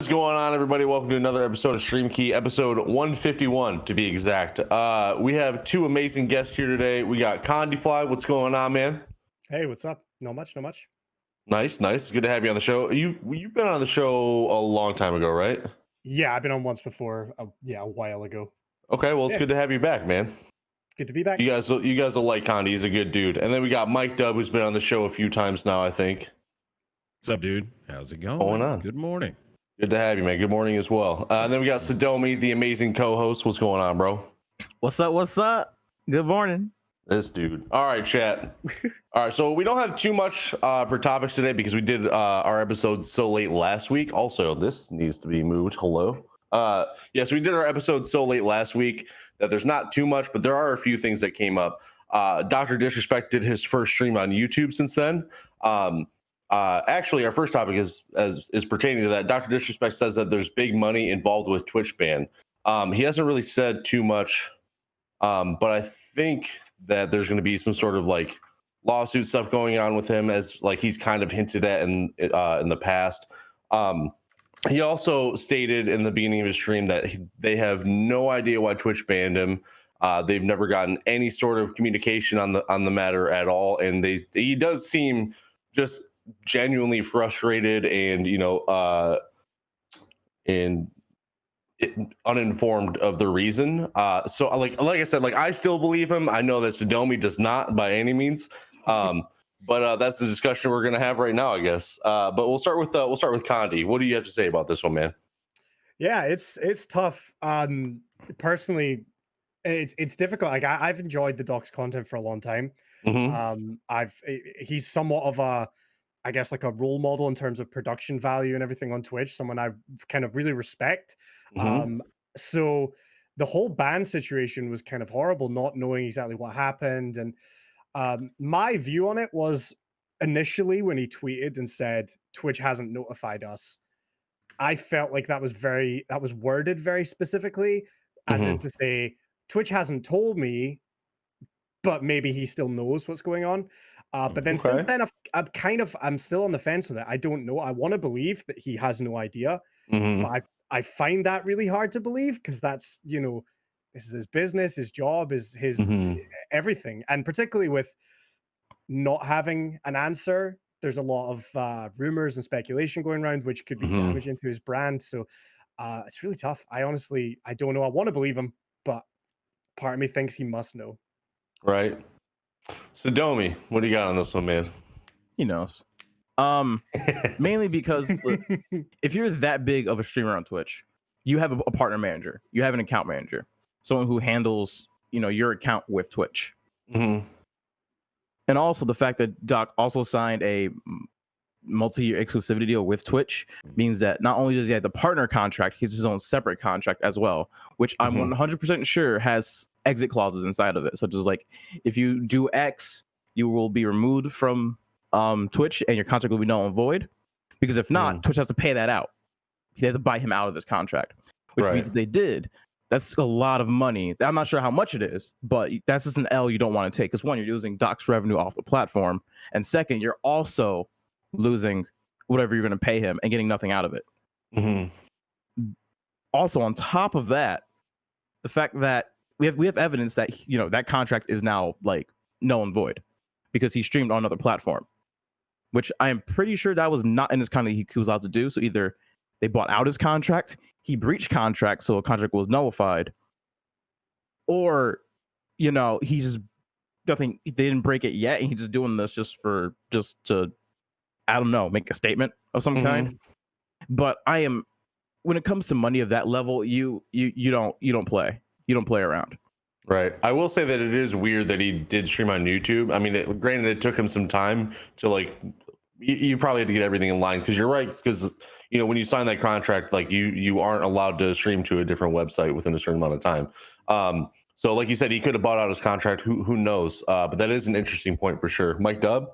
What's going on, everybody? Welcome to another episode of StreamKey, episode 151 to be exact. We have two amazing guests here today. We got Condieflyy. What's going on, man? Hey, what's up? Not much. Nice. Good to have you on the show. You've been on the show a long time ago, right? Yeah, I've been on once before. A while ago. Okay, well, it's good to have you back, man. Good to be back. You guys will like Condie. He's a good dude. And then we got MicDub, who's been on the show a few times now, I think. What's up, dude? How's it going? Going on? Good morning. Good to have you, man. Good morning as well. And then we got Sadomi, the amazing co-host. What's going on, bro? What's up? Good morning. This dude. All right, chat. All right, so we don't have too much for topics today because we did our episode so late last week. Also, this needs to be moved. Hello. Yes, we did our episode so late last week that there's not too much, but there are a few things that came up. Dr. Disrespect did his first stream on YouTube since then. Actually, our first topic is pertaining to that. Dr. Disrespect says that there's big money involved with Twitch ban. He hasn't really said too much, but I think that there's going to be some sort of like lawsuit stuff going on with him, as like he's kind of hinted at in the past. He also stated in the beginning of his stream that they have no idea why Twitch banned him. They've never gotten any sort of communication on the matter at all, and he does seem just genuinely frustrated and uninformed of the reason. So like I said, like I still believe him. I know that Sadomi does not by any means. But that's the discussion we're gonna have right now, I guess. But we'll start with Condie. What do you have to say about this one, man? Yeah, it's tough. Personally, it's difficult. Like I've enjoyed the Doc's content for a long time. Mm-hmm. He's somewhat of a, I guess, like a role model in terms of production value and everything on Twitch, someone I kind of really respect. Mm-hmm. So the whole ban situation was kind of horrible, not knowing exactly what happened. And my view on it was initially when he tweeted and said, Twitch hasn't notified us, I felt like that was worded very specifically, as in to say, Twitch hasn't told me, but maybe he still knows what's going on. But then since then, I'm still on the fence with it. I don't know. I want to believe that he has no idea, but I find that really hard to believe because that's, this is his business, his job, his everything. And particularly with not having an answer, there's a lot of rumors and speculation going around, which could be damaging to his brand. So it's really tough. I don't know. I want to believe him, but part of me thinks he must know. Right. Sadomi, what do you got on this one, man? He knows. Mainly because look, if you're that big of a streamer on Twitch, you have a partner manager, you have an account manager, someone who handles, your account with Twitch. And also the fact that Doc also signed a multi-year exclusivity deal with Twitch means that not only does he have the partner contract, he has his own separate contract as well, which I'm 100% sure has exit clauses inside of it. So just like, if you do X, you will be removed from Twitch and your contract will be null and void, because if not, Twitch has to pay that out. They have to buy him out of his contract, which means if they did, that's a lot of money. I'm not sure how much it is, but that's just an L you don't want to take, because one, you're losing Doc's revenue off the platform, and second, you're also losing whatever you're going to pay him and getting nothing out of it. Also, on top of that, the fact that we have evidence that that contract is now like null and void because he streamed on another platform, which I am pretty sure that was not in his contract he was allowed to do. So either they bought out his contract, he breached contract, so a contract was nullified, or he's nothing. They didn't break it yet, and he's just doing this just to I don't know, make a statement of some kind. But when it comes to money of that level, you don't play around. Right. I will say that it is weird that he did stream on YouTube. I mean, granted, it took him some time to like. You probably had to get everything in line, because you're right. Because when you sign that contract, like you aren't allowed to stream to a different website within a certain amount of time. So like you said, he could have bought out his contract. Who knows? But that is an interesting point for sure. MicDub.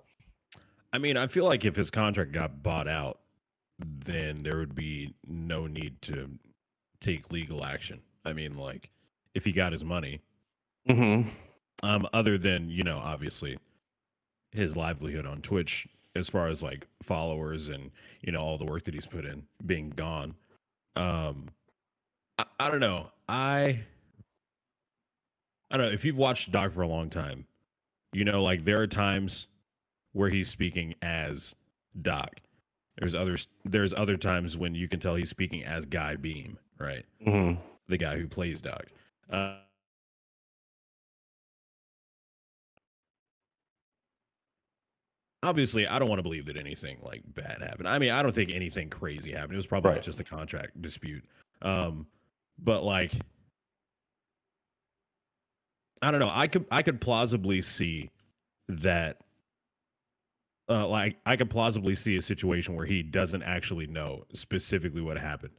I mean, I feel like if his contract got bought out, then there would be no need to take legal action. I mean, like, if he got his money, other than, obviously his livelihood on Twitch, as far as like followers and, all the work that he's put in being gone. I don't know. I don't know if you've watched Doc for a long time. You know, like there are times where he's speaking as Doc. There's other times when you can tell he's speaking as Guy Beam, right? Mm-hmm. The guy who plays Doc. Obviously, I don't want to believe that anything like bad happened. I mean, I don't think anything crazy happened. It was probably Right. just a contract dispute. But like, I don't know. I could plausibly see that. Like, I could plausibly see a situation where he doesn't actually know specifically what happened,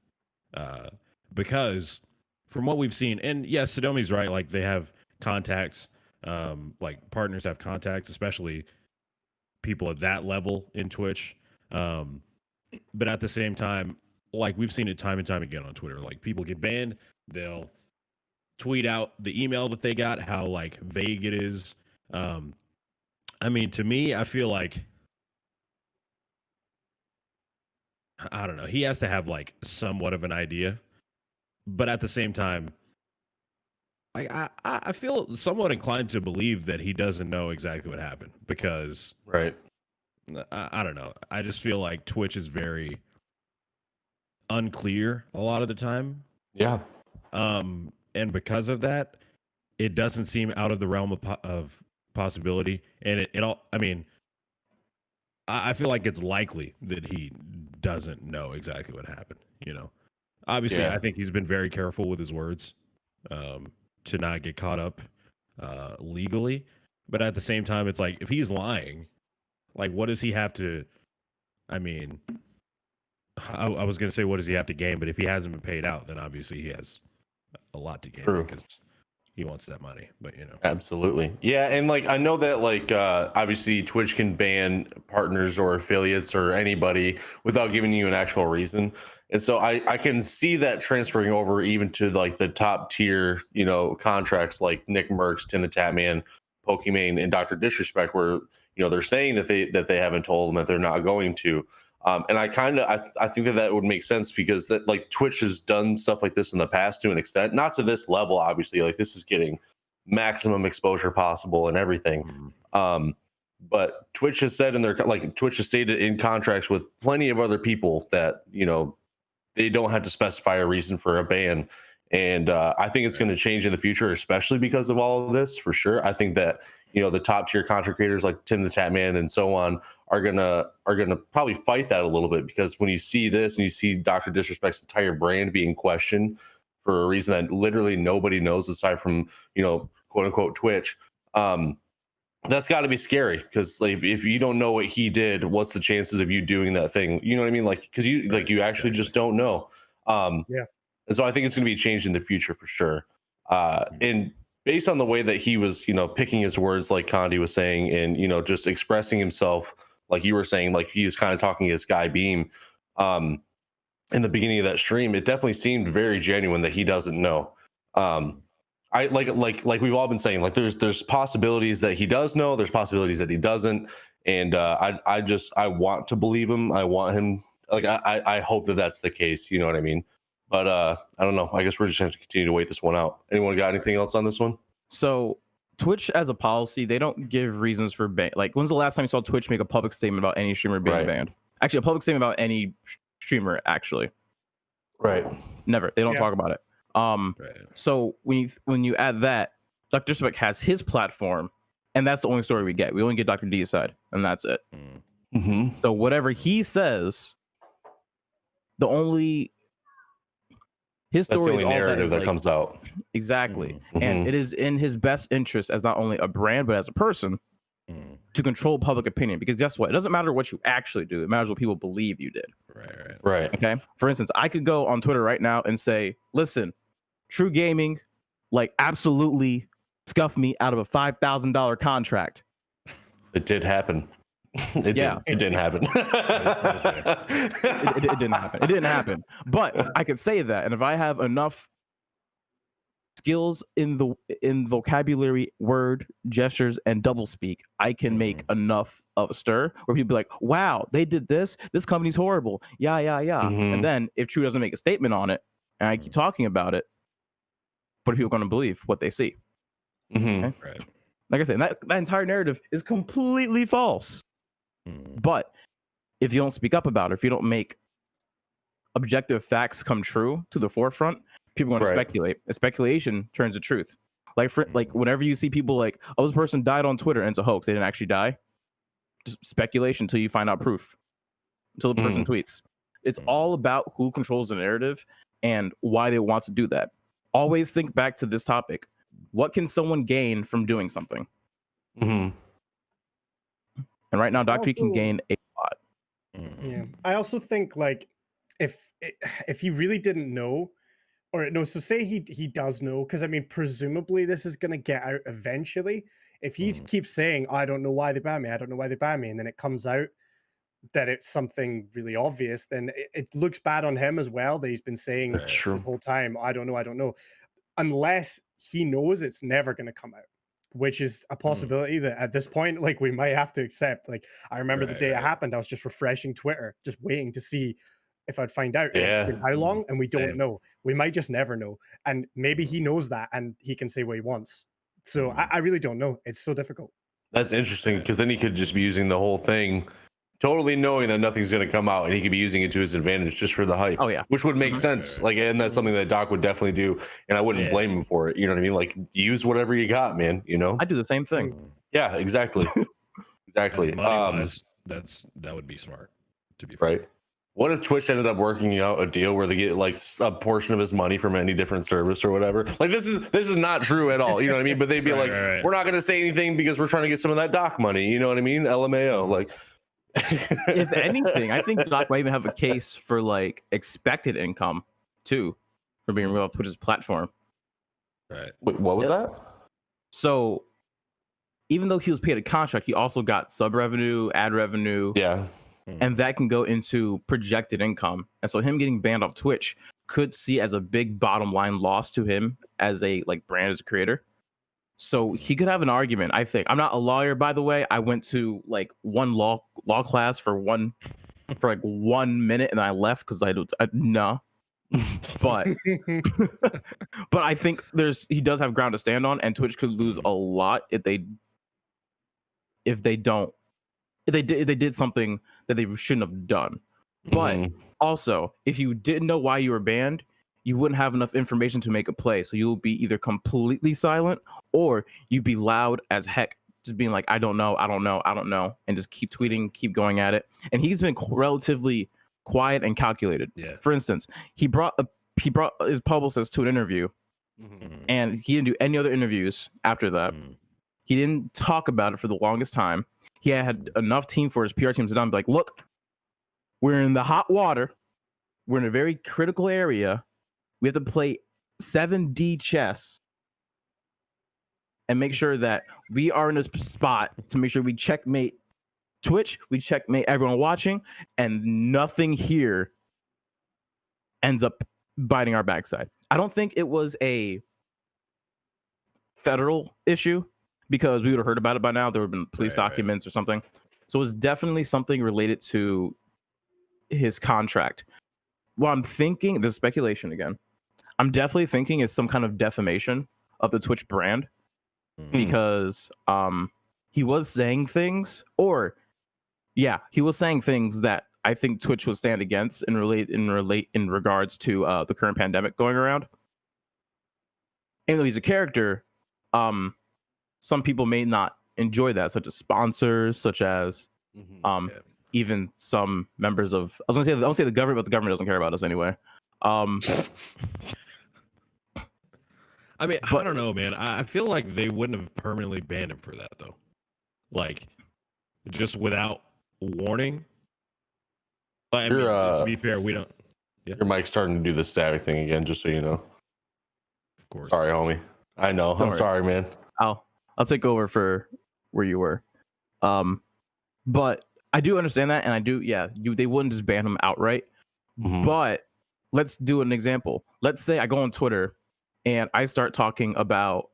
because from what we've seen, and yes, Sadomi's right. Like, they have contacts. Like partners have contacts, especially people at that level in Twitch. But at the same time, like we've seen it time and time again on Twitter, like people get banned, they'll tweet out the email that they got, how like vague it is. I mean, to me, I feel like, I don't know, he has to have like somewhat of an idea, but at the same time, I feel somewhat inclined to believe that he doesn't know exactly what happened, because Right. I don't know. I just feel like Twitch is very unclear a lot of the time. Yeah. And because of that, it doesn't seem out of the realm of possibility. And it all, I mean, I feel like it's likely that he doesn't know exactly what happened, you know? Obviously, Yeah. I think he's been very careful with his words, to not get caught up legally. But at the same time, it's like, if he's lying, like, what does he have to, I mean, I was going to say, what does he have to gain? But if he hasn't been paid out, then obviously he has a lot to gain. True. Because he wants that money. But, you know. Absolutely. Yeah. And like, I know that like, obviously Twitch can ban partners or affiliates or anybody without giving you an actual reason. And so I can see that transferring over even to like the top tier, you know, contracts like Nick Merckx, Tim the Tatman, Pokimane, and Dr. Disrespect, where, you know, they're saying that they haven't told them that they're not going to. And I think that would make sense, because that, like, Twitch has done stuff like this in the past to an extent, not to this level, obviously. Like, this is getting maximum exposure possible and everything. But Twitch has said Twitch has stated in contracts with plenty of other people that, you know, they don't have to specify a reason for a ban. And I think it's going to change in the future, especially because of all of this, for sure. I think that, you know, the top tier content creators like Tim the Tatman and so on are gonna probably fight that a little bit, because when you see this and you see Dr. Disrespect's entire brand being questioned for a reason that literally nobody knows aside from, you know, quote unquote Twitch, that's got to be scary, because like, if you don't know what he did, what's the chances of you doing that thing? You know what I mean? Like, because you actually just don't know. Yeah. And so I think it's going to be changed in the future for sure. And based on the way that he was, you know, picking his words, like Condie was saying, and, you know, just expressing himself, like you were saying, like he was kind of talking as Guy Beam in the beginning of that stream, it definitely seemed very genuine that he doesn't know. I like we've all been saying, like there's possibilities that he does know, there's possibilities that he doesn't, and I want to believe him. I want him, like I hope that that's the case. You know what I mean? But I don't know. I guess we're just going to continue to wait this one out. Anyone got anything else on this one? So Twitch, as a policy, they don't give reasons for ban. Like, when's the last time you saw Twitch make a public statement about any streamer being banned? Actually, a public statement about any streamer, actually. Right. Never. They don't talk about it. So when you add that, Dr. Disrespect has his platform, and that's the only story we get. We only get Dr. D's side, and that's it. Mm-hmm. So whatever he says, his story, that's the only is all narrative that like, comes out. Exactly. Mm-hmm. And it is in his best interest as not only a brand, but as a person, to control public opinion. Because guess what? It doesn't matter what you actually do. It matters what people believe you did. Right. Okay. For instance, I could go on Twitter right now and say, listen, TRUgaming, like, absolutely scuffed me out of a $5,000 contract. It did happen. It didn't happen. It didn't happen. It didn't happen. But I could say that. And if I have enough skills in vocabulary, word, gestures, and doublespeak, I can make enough of a stir where people be like, wow, they did this. This company's horrible. Yeah. And then if True doesn't make a statement on it, and I keep talking about it, what are people going to believe? What they see. Okay? Right. Like I said, that entire narrative is completely false. But if you don't speak up about it, if you don't make objective facts come true to the forefront, people are going to speculate. And speculation turns to truth. Like whenever you see people like, oh, this person died on Twitter and it's a hoax, they didn't actually die. Just speculation until you find out proof. Until the person tweets. It's all about who controls the narrative and why they want to do that. Always think back to this topic. What can someone gain from doing something? And right now, Dr. can gain a lot. Yeah, I also think like if he really didn't know, or no, so say he does know, because I mean presumably this is gonna get out eventually. If he keeps saying, I don't know why they ban me, I don't know why they ban me, and then it comes out that it's something really obvious, then it looks bad on him as well that he's been saying this whole time, I don't know. Unless he knows it's never going to come out, which is a possibility that at this point, like, we might have to accept. Like, I remember the day it happened, I was just refreshing Twitter, just waiting to see if I'd find out. It's been how long, and we don't know. We might just never know. And maybe he knows that, and he can say what he wants. So I really don't know. It's so difficult. That's interesting, because then he could just be using the whole thing totally knowing that nothing's going to come out, and he could be using it to his advantage just for the hype. Oh yeah, which would make sense. Like, and that's something that Doc would definitely do, and I wouldn't blame him for it. You know what I mean? Like, use whatever you got, man. You know, I do the same thing. Yeah, exactly. Exactly. Money-wise, that would be smart, to be fair. Right. What if Twitch ended up working out a deal where they get like a portion of his money from any different service or whatever? Like, this is not true at all. You know what I mean? But they'd be we're not going to say anything because we're trying to get some of that Doc money. You know what I mean? LMAO. Like, if anything, I think Doc might even have a case for like expected income too, for being real on Twitch's platform. Right. Wait, what was that? So, even though he was paid a contract, he also got sub revenue, ad revenue. Yeah. And that can go into projected income. And so him getting banned off Twitch could see as a big bottom line loss to him as a like brand, as a creator. So he could have an argument, I think. I'm not a lawyer, by the way. I went to like one law class for like 1 minute and I left because no. But but I think he does have ground to stand on, and Twitch could lose a lot if they did something that they shouldn't have done. But also, if you didn't know why you were banned, you wouldn't have enough information to make a play. So you'll be either completely silent, or you'd be loud as heck, just being like, I don't know, and just keep tweeting, keep going at it. And he's been relatively quiet and calculated. Yeah. For instance, he brought his publicist to an interview, and he didn't do any other interviews after that. He didn't talk about it for the longest time. He had enough team for his PR team to be like, look, we're in the hot water. We're in a very critical area. We have to play 7D chess and make sure that we are in a spot to make sure we checkmate Twitch, we checkmate everyone watching, and nothing here ends up biting our backside. I don't think it was a federal issue, because we would have heard about it by now. There would have been police documents or something. So it's definitely something related to his contract. Well, I'm thinking, this is speculation again, I'm definitely thinking it's some kind of defamation of the Twitch brand, because he was saying things, he was saying things that I think Twitch would stand against in regards to the current pandemic going around. Even though he's a character, some people may not enjoy that, such as sponsors, such as even some members of, I was gonna say the government, but the government doesn't care about us anyway. I mean, I don't know, man. I feel like they wouldn't have permanently banned him for that, though. Like, just without warning. I mean, to be fair, we don't. Yeah. Your mic's starting to do the static thing again, just so you know. Of course. Sorry, homie. I know. I'm sorry, man. I'll take over for where you were. But I do understand that, and I do, they wouldn't just ban him outright. But let's do an example. Let's say I go on Twitter and I start talking about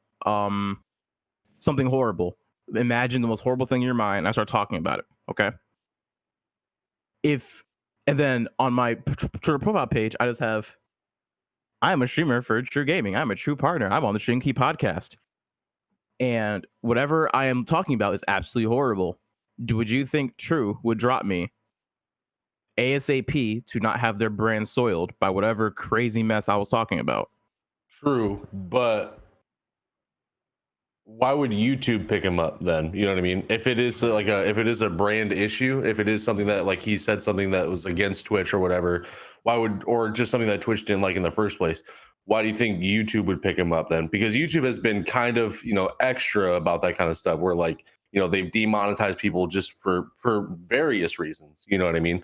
something horrible. Imagine the most horrible thing in your mind. I start talking about it. Okay. And then on my Twitter profile page, I just have, I'm a streamer for TRUgaming. I'm a true partner. I'm on the StreamKey Podcast. And whatever I am talking about is absolutely horrible. Would you think True would drop me ASAP to not have their brand soiled by whatever crazy mess I was talking about? True, but why would YouTube pick him up then? You know what I mean? If it is if it is a brand issue, if it is something that like he said something that was against Twitch or whatever, or just something that Twitch didn't like in the first place, why do you think YouTube would pick him up then? Because YouTube has been kind of, extra about that kind of stuff where like, they've demonetized people just for various reasons. You know what I mean?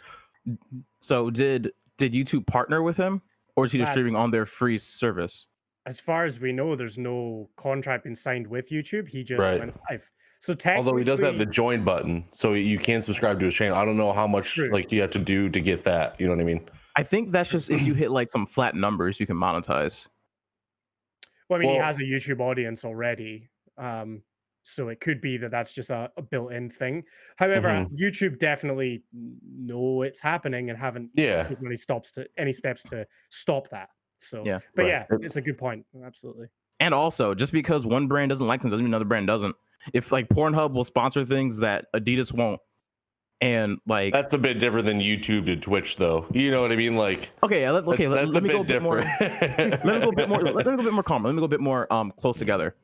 So did YouTube partner with him, or is he just streaming on their free service? As far as we know, there's no contract been signed with YouTube. He just went live. So technically, although he does have the join button, so you can subscribe to his channel. I don't know how much like you have to do to get that. You know what I mean? I think that's just if you hit like some flat numbers, you can monetize. Well, I mean, he has a YouTube audience already. So it could be that that's just a built-in thing. However, YouTube definitely know it's happening and haven't taken any steps to stop that. So, it's a good point. Absolutely. And also, just because one brand doesn't like them doesn't mean another brand doesn't. If like Pornhub will sponsor things that Adidas won't, and like that's a bit different than YouTube to Twitch, though. You know what I mean? Like, let me go a bit more. Let me go a bit more. Let me go a bit more calm. Let me go a bit more close together.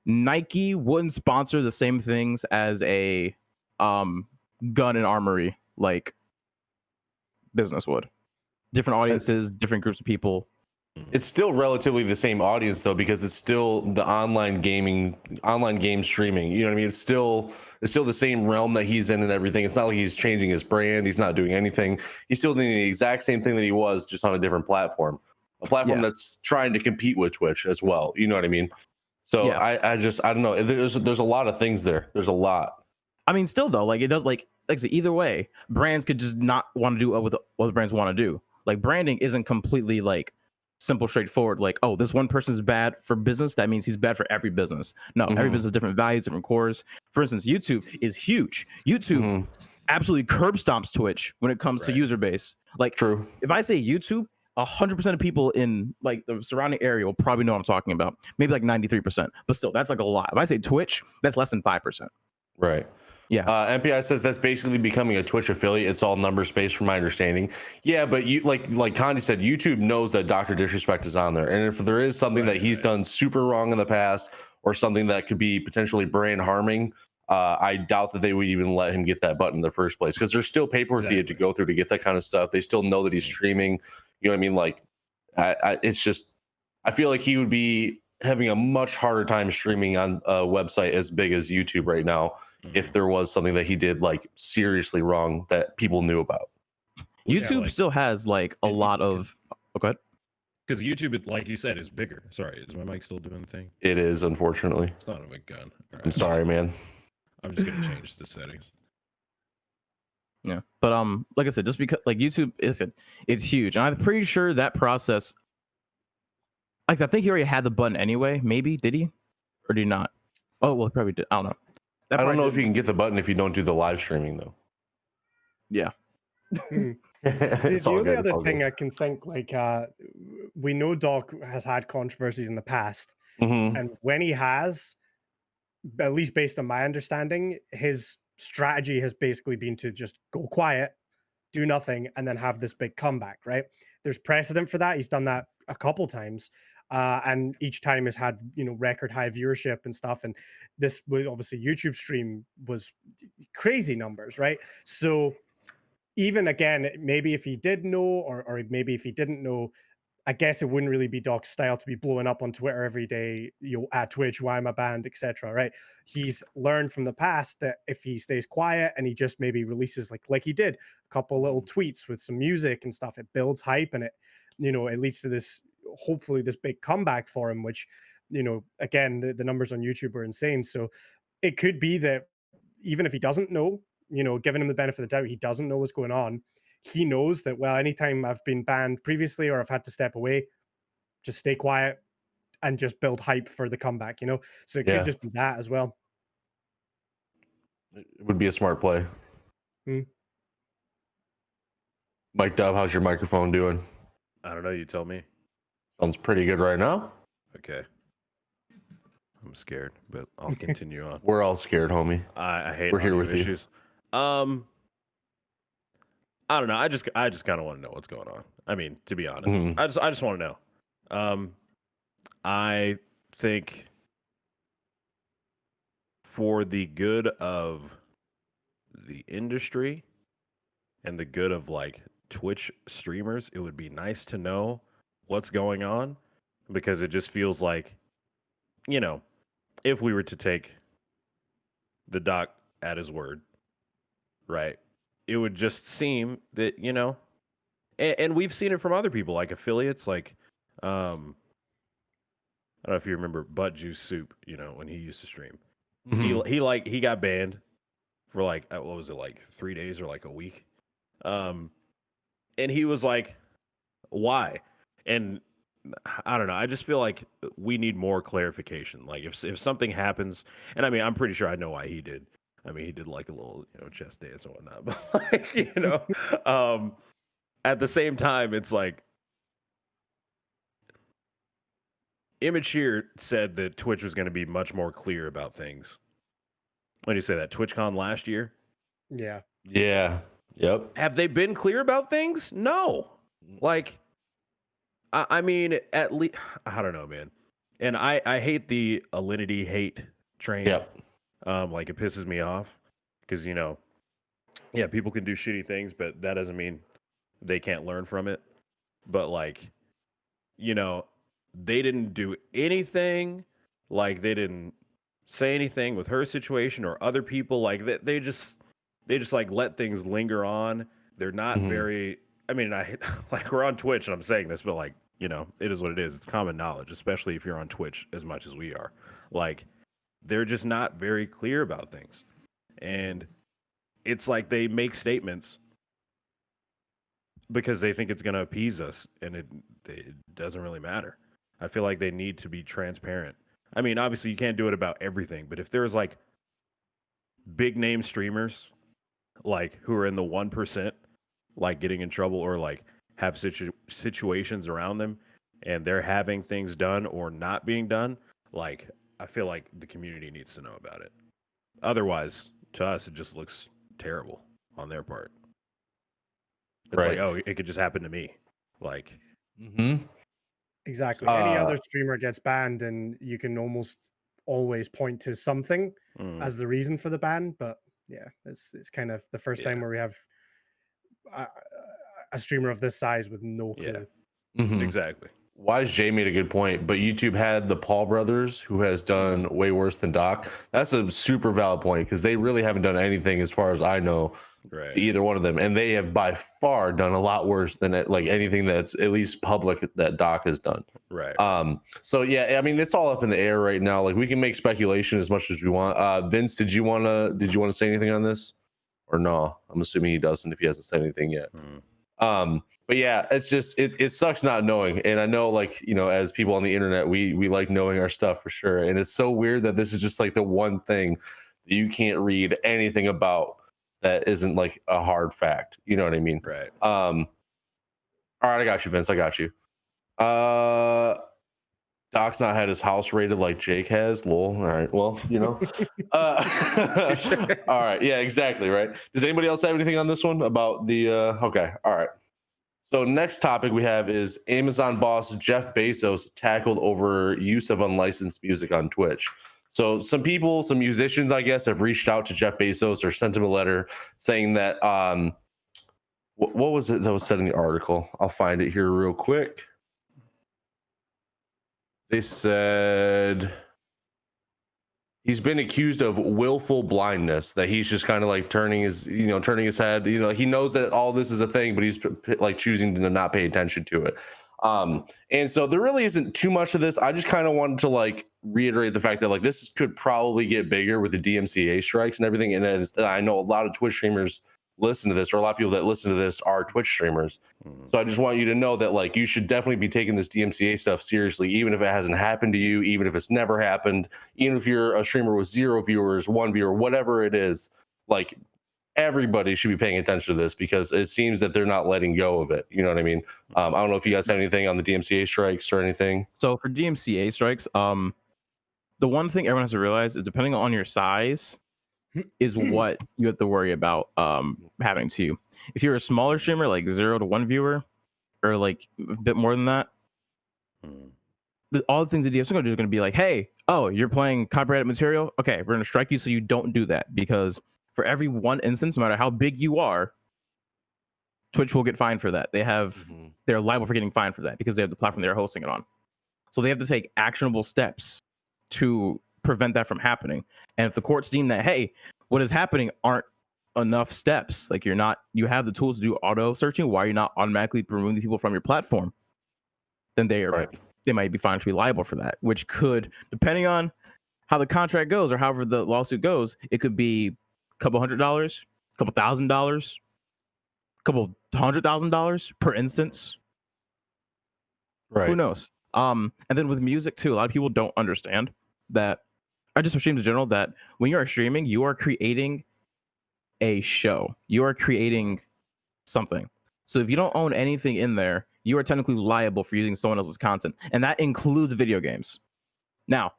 Nike wouldn't sponsor the same things as a gun and armory like business would. Different audiences, different groups of people. It's still relatively the same audience though, because it's still the online game streaming. You know what I mean? It's still the same realm that he's in and everything. It's not like he's changing his brand. He's not doing anything. He's still doing the exact same thing that he was, just on a different platform. A platform that's trying to compete with Twitch as well. You know what I mean? So I don't know. There's a lot of things there. There's a lot. I mean, still though, like it does, like I said, either way, brands could just not want to do what the brands want to do. Like branding isn't completely like simple, straightforward. Like, oh, this one person's bad for business, that means he's bad for every business. No, every business has different values, different cores. For instance, YouTube is huge. YouTube absolutely curb stomps Twitch when it comes to user base. Like, if I say YouTube, 100% of people in like the surrounding area will probably know what I'm talking about. Maybe like 93%, but still, that's like a lot. If I say Twitch, that's less than 5%. Right. Yeah. MPI says that's basically becoming a Twitch affiliate. It's all numbers based, from my understanding. Yeah, but you like Condie said, YouTube knows that Dr. Disrespect is on there, and if there is something that he's done super wrong in the past, or something that could be potentially brand harming, I doubt that they would even let him get that button in the first place, because there's still paperwork he had to go through to get that kind of stuff. They still know that he's streaming. You know what I mean? Like, it's just, I feel like he would be having a much harder time streaming on a website as big as YouTube right now if there was something that he did like seriously wrong that people knew about. YouTube still has like a lot of okay. Because YouTube, like you said, is bigger. Sorry, is my mic still doing the thing? It is, unfortunately. It's not a big gun. Right. I'm sorry, man. I'm just gonna change the settings. Yeah, but like I said, just because like YouTube it's huge, and I'm pretty sure that process. Like I think he already had the button anyway. Maybe did he, or did he not? Oh well, he probably did. I don't know. I don't know if you can get the button if you don't do the live streaming though. Yeah. The only other thing I can think, like, we know Doc has had controversies in the past, and when he has, at least based on my understanding, his strategy has basically been to just go quiet, do nothing, and then have this big comeback, right? There's precedent for that. He's done that a couple times. And each time has had, record high viewership and stuff. And this was obviously YouTube stream was crazy numbers, right? So even again, maybe if he did know, or maybe if he didn't know, I guess it wouldn't really be Doc's style to be blowing up on Twitter every day, at Twitch, why am I banned, etc. Right? He's learned from the past that if he stays quiet and he just maybe releases like he did a couple little tweets with some music and stuff, it builds hype, and it leads to this, hopefully this big comeback for him, which again, the numbers on YouTube are insane. So it could be that even if he doesn't know, giving him the benefit of the doubt, he doesn't know what's going on. He knows that, well, anytime I've been banned previously or I've had to step away, just stay quiet and just build hype for the comeback, you know? So it Yeah. could just be that as well. It would be a smart play. Hmm. MicDub, how's your microphone doing? I don't know. You tell me. Sounds pretty good right now. Okay. I'm scared, but I'll continue on. We're all scared, homie. I hate We're here audio with you. issues. I don't know. I just kind of want to know what's going on. I mean, to be honest, Mhm. I just want to know. I think for the good of the industry and the good of like Twitch streamers, it would be nice to know what's going on, because it just feels like, you know, if we were to take the doc at his word, right, it would just seem that, you know, and we've seen it from other people, like affiliates, like I don't know if you remember Butt Juice Soup, you know, when he used to stream. Mhm. He got banned for like, what was it, like 3 days or like a week, and he was like, why? And I don't know, I just feel like we need more clarification. Like if something happens, and I mean, I'm pretty sure I know why he did. I mean, he did like a little, you know, chest dance and whatnot, but like, you know, at the same time, it's like Immature said that Twitch was going to be much more clear about things. When you say that, TwitchCon last year, Yeah. Yeah. Yep. have they been clear about things? No. Like, I mean, at least, I don't know, man. And I hate the Alinity hate train. Yep. Like, it pisses me off because, you know, yeah, people can do shitty things, but that doesn't mean they can't learn from it. But, like, you know, they didn't do anything. Like, they didn't say anything with her situation or other people. Like, they just like let things linger on. They're not Mhm. very, I mean, like, we're on Twitch and I'm saying this, but like, you know, it is what it is. It's common knowledge, especially if you're on Twitch as much as we are. Like, they're just not very clear about things. And it's like they make statements because they think it's going to appease us, and it doesn't really matter. I feel like they need to be transparent. I mean, obviously you can't do it about everything, but if there's like big name streamers like who are in the 1%, like getting in trouble or like have situations around them and they're having things done or not being done, like I feel like the community needs to know about it. Otherwise, to us, it just looks terrible on their part. It's Right. like, oh, it could just happen to me. Like, Mm-hmm. Exactly. Any other streamer gets banned, and you can almost always point to something as the reason for the ban. But yeah, it's kind of the first time where we have a streamer of this size with no clue. Mm-hmm. Exactly. Wise Jay made a good point, but YouTube had the Paul brothers, who has done way worse than Doc. That's a super valid point because they really haven't done anything, as far as I know, Right. to either one of them, and they have by far done a lot worse than like anything that's at least public that Doc has done. Right. So yeah, I mean, it's all up in the air right now. Like, we can make speculation as much as we want. Vince, did you want to say anything on this, or no? I'm assuming he doesn't if he hasn't said anything yet. But yeah, it's just it sucks not knowing. And I know, like, you know, as people on the internet, we like knowing our stuff for sure. And it's so weird that this is just like the one thing that you can't read anything about that isn't like a hard fact. You know what I mean? Right. All right, I got you, Vince. I got you. Doc's not had his house raided like Jake has. Lol. All right. Well, you know. All right. Yeah, exactly. Right. Does anybody else have anything on this one about the okay. All right. So next topic we have is Amazon boss Jeff Bezos tackled over use of unlicensed music on Twitch. So some people, some musicians, I guess, have reached out to Jeff Bezos or sent him a letter saying that what was it that was said in the article? I'll find it here real quick. They said he's been accused of willful blindness, that he's just kind of like turning his head. You know, he knows that all this is a thing, but he's like choosing to not pay attention to it. And so there really isn't too much of this. I just kind of wanted to like reiterate the fact that like this could probably get bigger with the DMCA strikes and everything. And I know a lot of Twitch streamers listen to this, or a lot of people that listen to this are Twitch streamers. So I just want you to know that like you should definitely be taking this DMCA stuff seriously, even if it hasn't happened to you, even if it's never happened, even if you're a streamer with 0 viewers, 1 viewer, whatever it is. Like everybody should be paying attention to this because it seems that they're not letting go of it. You know what I mean? I don't know if you guys have anything on the DMCA strikes or anything. So for DMCA strikes, the one thing everyone has to realize is depending on your size is what you have to worry about happening to you. If you're a smaller streamer, like 0 to 1 viewer, or like a bit more than that, all the things the DMCA is going to do is going to be like, hey, oh, you're playing copyrighted material? Okay, we're going to strike you so you don't do that, because for every one instance, no matter how big you are, Twitch will get fined for that. They're liable for getting fined for that because they have the platform they're hosting it on. So they have to take actionable steps to prevent that from happening. And if the court's deem that, hey, what is happening aren't enough steps, like you have the tools to do auto searching, why are you not automatically removing these people from your platform? Then they might be found to be liable for that, which could, depending on how the contract goes or however the lawsuit goes, it could be a couple $100, a couple $1,000, a couple $100,000 per instance. Right. Who knows? And then with music too, a lot of people don't understand that. I just stream in general that when you are streaming, you are creating a show. You are creating something. So if you don't own anything in there, you are technically liable for using someone else's content, and that includes video games. Now,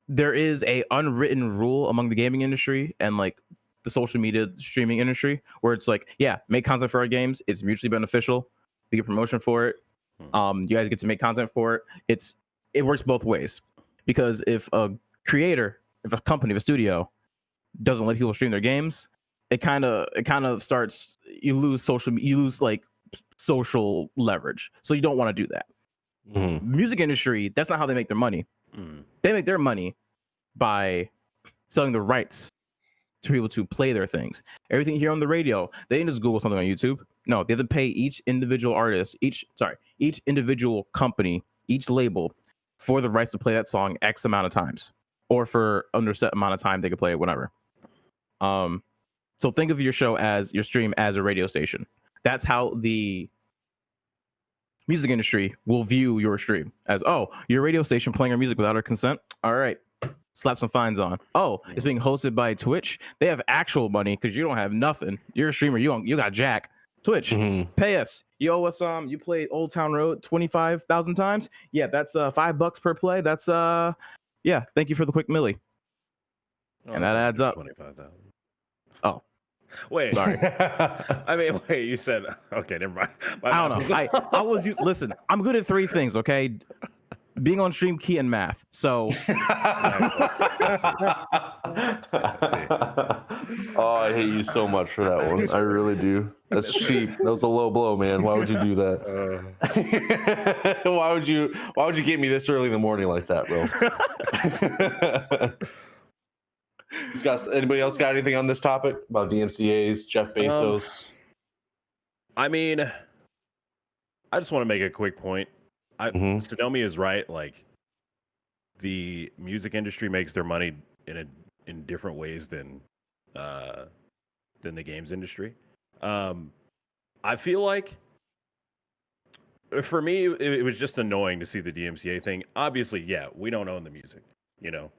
there is a unwritten rule among the gaming industry and like the social media streaming industry where it's like, yeah, make content for our games. It's mutually beneficial. We get promotion for it. You guys get to make content for it. It works both ways, because if a creator, if a company, if a studio doesn't let people stream their games, it kind of starts, you lose like social leverage. So you don't want to do that. Music industry, that's not how they make their money. They make their money by selling the rights to people to play their things. Everything you hear on the radio, they didn't just Google something on YouTube. No, they have to pay each individual artist, each individual company, each label for the rights to play that song X amount of times, or for under a set amount of time they could play it whenever. So think of your stream as a radio station. That's how the music industry will view your stream, as, oh, your radio station playing our music without our consent. All right, slap some fines on. Oh, it's being hosted by Twitch. They have actual money because you don't have nothing. You're a streamer. You got jack. Twitch, pay us. You owe us. You played Old Town Road 25,000 times. Yeah, that's $5 per play. That's yeah. Thank you for the quick milli. And that adds up. 25,000. Oh, wait. Sorry. I mean, wait. You said okay. Never mind. I don't know. I was listen. I'm good at 3 things. Okay, being on StreamKey and math. So. Oh, I hate you so much for that one. I really do. That's cheap. That was a low blow, man. Why would you do that? Why would you get me this early in the morning like that, bro? Anybody else got anything on this topic about DMCAs, Jeff Bezos? I mean, I just want to make a quick point. Sadomi is right. Like, the music industry makes their money in different ways than the games industry. I feel like for me, it was just annoying to see the DMCA thing. Obviously, yeah, we don't own the music, you know.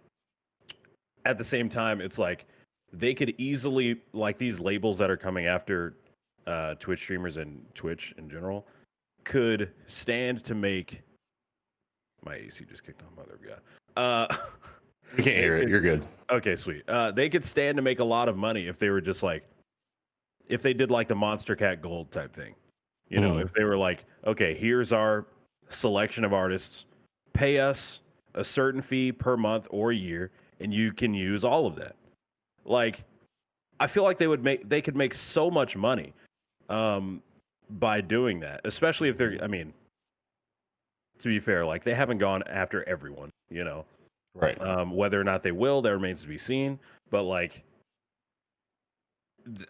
At the same time, it's like they could easily, like, these labels that are coming after Twitch streamers and Twitch in general could stand to make. My AC just kicked on, mother of God. We can't hear it. You're good. Okay, sweet. They could stand to make a lot of money if they were just like, if they did like the Monster Cat Gold type thing. You know, if they were like, okay, here's our selection of artists, pay us a certain fee per month or year, and you can use all of that. Like, I feel like they could make so much money by doing that, especially if they're, I mean, to be fair, like, they haven't gone after everyone, you know. Right. Whether or not they will, that remains to be seen. But, like,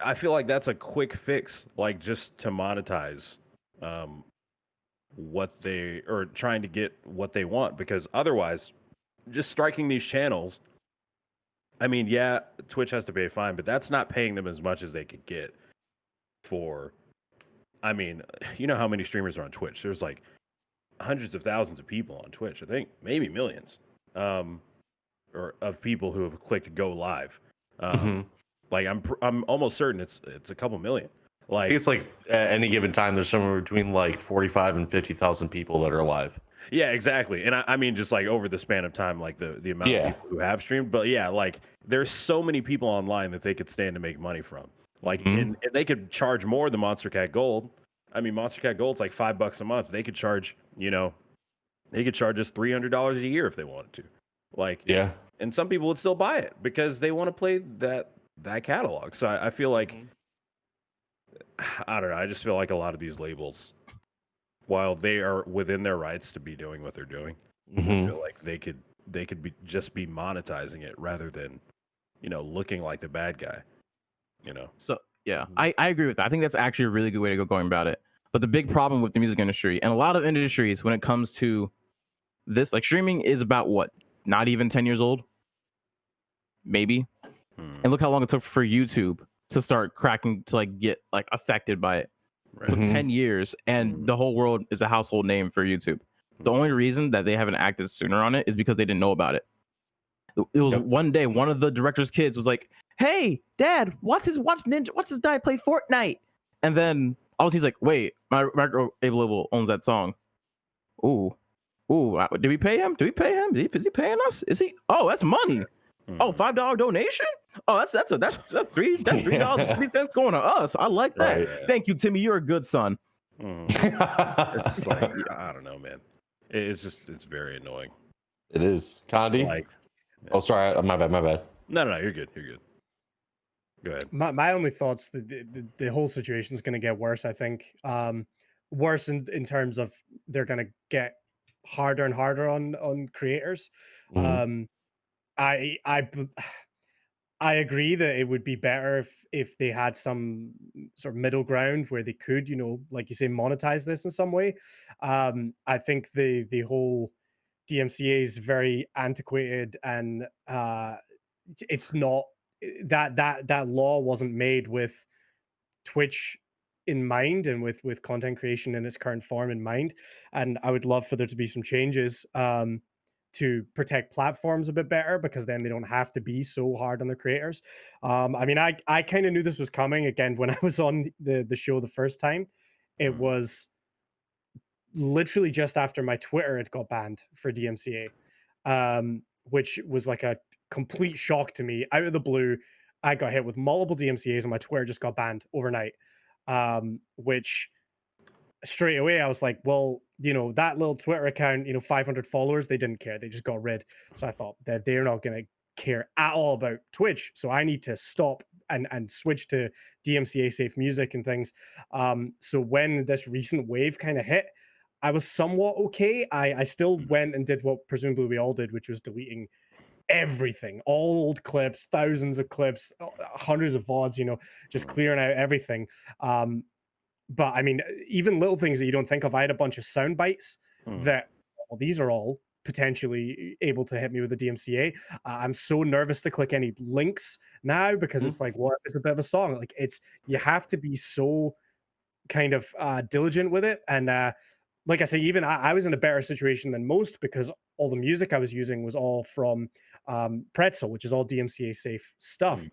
I feel like that's a quick fix, like, just to monetize what they, or trying to get what they want, because otherwise, just striking these channels I mean, yeah, Twitch has to pay a fine, but that's not paying them as much as they could get for. I mean, you know how many streamers are on Twitch? There's like hundreds of thousands of people on Twitch. I think maybe millions, or of people who have clicked go live. Like I'm almost certain it's a couple million. I Like think it's like at any given time, there's somewhere between like 45 and 50,000 people that are live. yeah, exactly. And I mean, just like over the span of time, like the amount of people who have streamed. But yeah, like there's so many people online that they could stand to make money from. Like, and they could charge more than Monster Cat Gold. I mean, Monster Cat Gold's like $5 a month. They could charge, they could charge us $300 a year if they wanted to. Like, Yeah. and some people would still buy it because they want to play that catalog. So I feel like, I don't know. I just feel like a lot of these labels, while they are within their rights to be doing what they're doing, I feel like they could be just be monetizing it rather than, looking like the bad guy. So yeah, I agree with that. I think that's actually a really good way to go going about it. But the big problem with the music industry and a lot of industries when it comes to this, like streaming is about what? Not even 10 years old? Maybe. And look how long it took for YouTube to start cracking to like get like affected by it. It took 10 years and the whole world is a household name for YouTube. The only reason that they haven't acted sooner on it is because they didn't know about it. It was one day, one of the director's kids was like, "Hey, Dad, watch this guy play Fortnite?" And then obviously he's like, "Wait, my record label owns that song." Ooh, did we pay him? Is he paying us? Is he? Oh, that's money. Oh, $5 donation. Oh, that's $3 going to us. I like that. Right. Thank you, Timmy. You're a good son. It's just like, I don't know, man. It's very annoying. It is. Condie? Like, Oh, sorry. My bad. no, you're good. Go ahead. My only thoughts, the whole situation is going to get worse, I think. Worse in terms of they're going to get harder and harder on creators. I agree that it would be better if they had some sort of middle ground where they could, like you say, monetize this in some way. I think the whole DMCA is very antiquated, and it's not that law wasn't made with Twitch in mind and with content creation in its current form in mind. And I would love for there to be some changes to protect platforms a bit better, because then they don't have to be so hard on their creators. I mean, I kind of knew this was coming. Again, when I was on the show the first time, it was literally just after my Twitter had got banned for DMCA, which was like a complete shock to me. Out of the blue, I got hit with multiple DMCAs and my Twitter just got banned overnight, which straight away I was like, well, that little Twitter account, 500 followers, they didn't care. They just got rid. So I thought that they're not going to care at all about Twitch. So I need to stop and switch to DMCA safe music and things. So when this recent wave kind of hit, I was somewhat okay. I still went and did what presumably we all did, which was deleting everything, all old clips, thousands of clips, hundreds of VODs, just clearing out everything. But I mean, even little things that you don't think of. I had a bunch of sound bites that, well, these are all potentially able to hit me with the DMCA. I'm so nervous to click any links now because it's like, what if it's a bit of a song? Like you have to be so kind of diligent with it. And like I say, even I was in a better situation than most because all the music I was using was all from Pretzel, which is all DMCA safe stuff.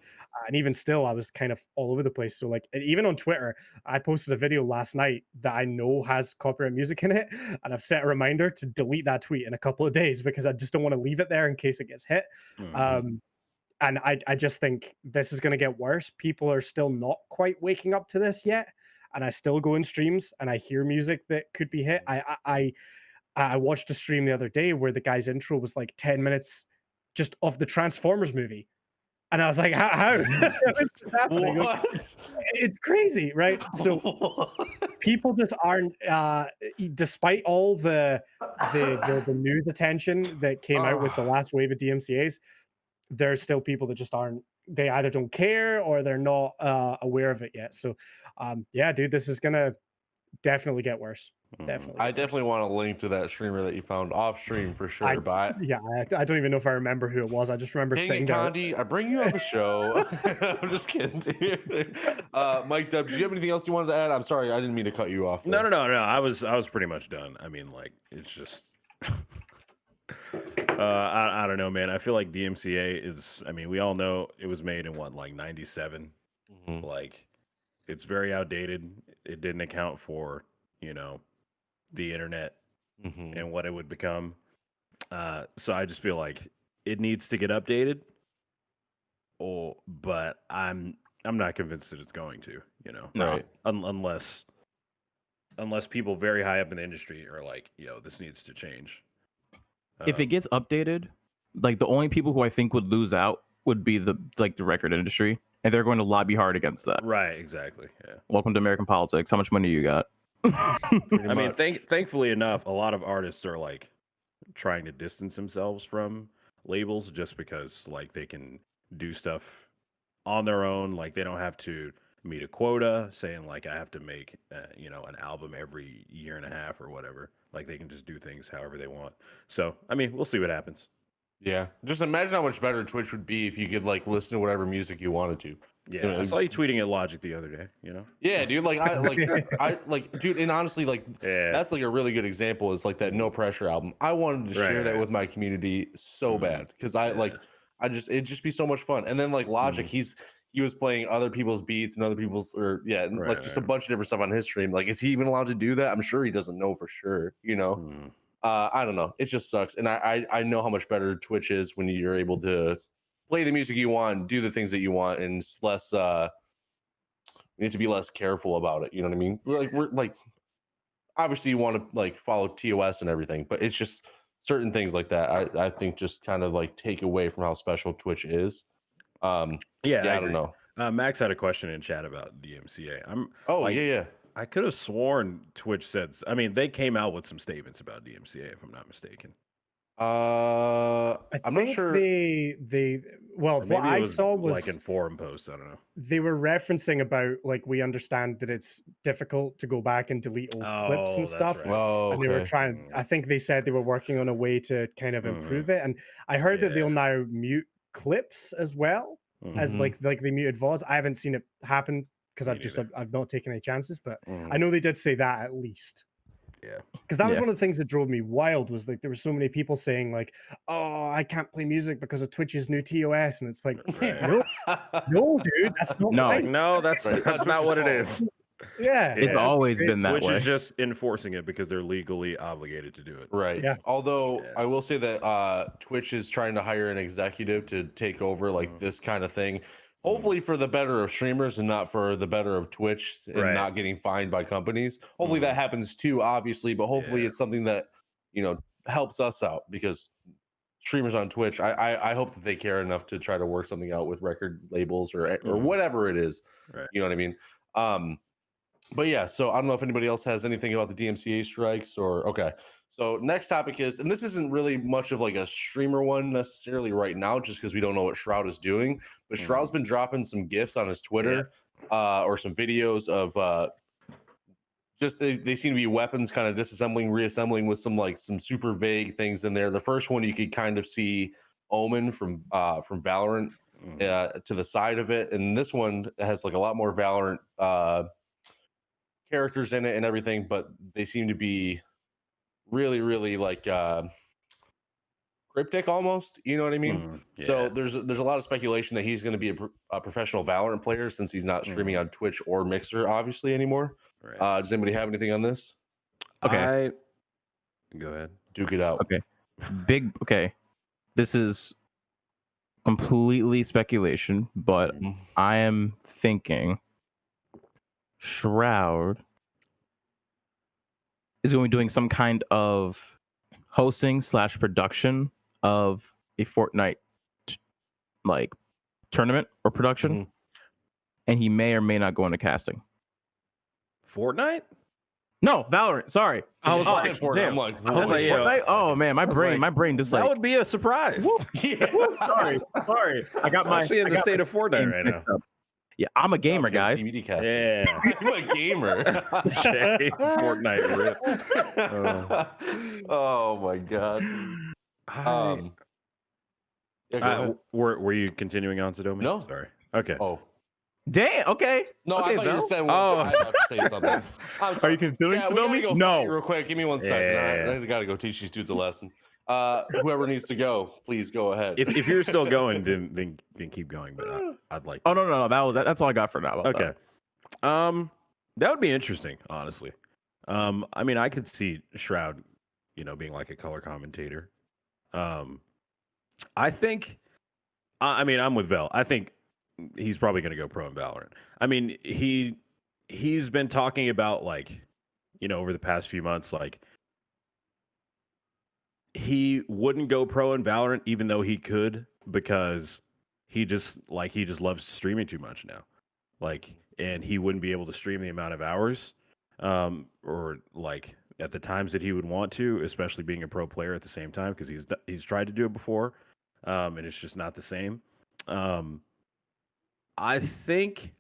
And even still, I was kind of all over the place. So like, even on Twitter, I posted a video last night that I know has copyright music in it. And I've set a reminder to delete that tweet in a couple of days because I just don't want to leave it there in case it gets hit. And I just think this is going to get worse. People are still not quite waking up to this yet. And I still go in streams and I hear music that could be hit. I watched a stream the other day where the guy's intro was like 10 minutes just of the Transformers movie. And I was like, how? It's crazy, right? So people just aren't, despite all the news attention that came out with the last wave of DMCAs, there's still people that just aren't, they either don't care or they're not aware of it yet. So yeah, dude, this is gonna definitely get worse. Definitely. I definitely want to link to that streamer that you found off stream for sure. I- but Yeah, I don't even know if I remember who it was. I just remember dang sitting it, there. Condie, I bring you on the show. I'm just kidding, dude. MicDub, do you have anything else you wanted to add? I'm sorry, I didn't mean to cut you off. No. I was pretty much done. I mean, like, it's just. I don't know, man. I feel like DMCA is. I mean, we all know it was made in what, like '97. Mhm. Like, it's very outdated. It didn't account for, the internet Mhm. and what it would become. So I just feel like it needs to get updated. But I'm not convinced that it's going to. Right. Unless people very high up in the industry are like, this needs to change. If it gets updated, like the only people who I think would lose out would be the record industry, and they're going to lobby hard against that. Right, exactly. Yeah. Welcome to American politics. How much money you got? I mean, thankfully enough, a lot of artists are like trying to distance themselves from labels just because like they can do stuff on their own. Like they don't have to meet a quota saying like I have to make an album every year and a half or whatever. Like they can just do things however they want. So I mean, we'll see what happens. Yeah, just imagine how much better Twitch would be if you could like listen to whatever music you wanted to. Yeah, I saw you tweeting at Logic the other day. Yeah, dude. Like I like, dude. And honestly, like Yeah. that's like a really good example. Is like that No Pressure album. I wanted to share that Right. with my community so bad because it'd just be so much fun. And then like Logic, he was playing other people's beats and other people's and like just a bunch of different stuff on his stream. Like, is he even allowed to do that? I'm sure he doesn't know for sure. I don't know. It just sucks. And I know how much better Twitch is when you're able to play the music you want, do the things that you want, and it's less you need to be less careful about it. You know what I mean? We're like obviously you want to like follow TOS and everything, but it's just certain things like that I think just kind of like take away from how special Twitch is. I don't know. Max had a question in chat about DMCA. Yeah. I could have sworn Twitch said. I mean, they came out with some statements about DMCA, if I'm not mistaken. I'm not sure. Or maybe what it I was saw was like in forum posts. I don't know. they were referencing about like we understand that it's difficult to go back and delete old clips and that's stuff. right. Oh, And they were okay. trying. I think they said they were working on a way to kind of improve it. And I heard that they'll now mute clips as well as like they muted VODs. I haven't seen it happen because I've not taken any chances, but I know they did say that at least. Yeah, because that was one of the things that drove me wild was like there were so many people saying like, oh, I can't play music because of Twitch's new TOS, and it's like, no, dude, that's not No. the thing. No, that's not what it is. Yeah, It's always been that Twitch way. is just enforcing it because they're legally obligated to do it. Right. Yeah. Although I will say that Twitch is trying to hire an executive to take over like this kind of thing. Hopefully for the better of streamers and not for the better of Twitch and not getting fined by companies. Hopefully that happens too, obviously, but hopefully it's something that, helps us out because streamers on Twitch, I hope that they care enough to try to work something out with record labels or whatever it is. Right. You know what I mean? But yeah, so I don't know if anybody else has anything about the DMCA strikes or okay. So next topic is, and this isn't really much of like a streamer one necessarily right now, just because we don't know what Shroud is doing. But Shroud's been dropping some GIFs on his Twitter, or some videos of just they seem to be weapons kind of disassembling, reassembling with some super vague things in there. The first one you could kind of see Omen from Valorant to the side of it, and this one has like a lot more Valorant characters in it and everything, but they seem to be really, really like cryptic almost. You know what I mean? So there's a lot of speculation that he's going to be a professional Valorant player since he's not streaming on Twitch or Mixer, obviously, anymore. Right. Does anybody have anything on this? Okay. Go ahead. Duke it out. Okay. Okay. This is completely speculation, but I am thinking Shroud is going to be doing some kind of hosting / production of a Fortnite like tournament or production, and he may or may not go into casting. Fortnite? No, Valorant. Sorry, I was like, Fortnite. I'm like, I was like, Fortnite? Oh man, my brain just that like would be a surprise. sorry. I got my Especially in the I got state my of Fortnite right mixed now. up. Yeah, I'm a gamer, guys. DVD caster. Yeah. I'm a gamer. Jay, Fortnite rip. Oh my god. Yeah, go ahead. Were you continuing on, Sadomi? No. Sorry. Okay. Oh. Damn. Okay. No, okay, I thought you Vel. said Oh. I have to say something. I'm Are sorry. you considering Chad, we gotta Sadomi? go No. fight real quick. Give me 1 second. Yeah. I gotta go teach these dudes a lesson. Whoever needs to go, please go ahead. If you're still going, then keep going. But I'd like. Oh no. That's all I got for now. about Okay. That would be interesting, honestly. I mean, I could see Shroud, being like a color commentator. I think. I mean, I'm with Vel. I think he's probably going to go pro in Valorant. I mean, he's been talking about over the past few months, he wouldn't go pro in Valorant even though he could, because he just loves streaming too much now. And he wouldn't be able to stream the amount of hours or at the times that he would want to, especially being a pro player at the same time, because he's tried to do it before, and it's just not the same. I think,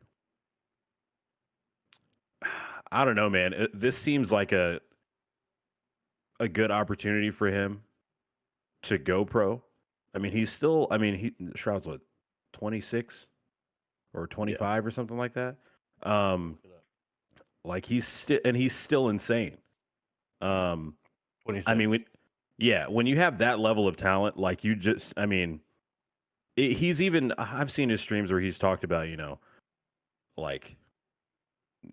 I don't know, man. This seems like a good opportunity for him to go pro. I mean, Shroud's what, 26 or 25 or something like that. He's still insane. 26. I mean, when you have that level of talent, he's even, I've seen his streams where he's talked about,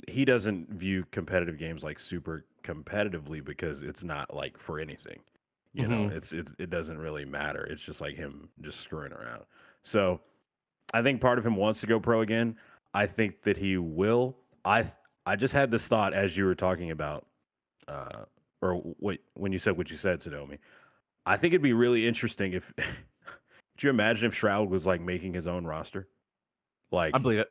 he doesn't view competitive games super competitively because it's not for anything. It doesn't really matter. It's just him just screwing around. So I think part of him wants to go pro again. I think that he will. I just had this thought as you were talking about, when you said what you said, Sadomi. I think it'd be really interesting if. Could you imagine if Shroud was making his own roster? I believe it.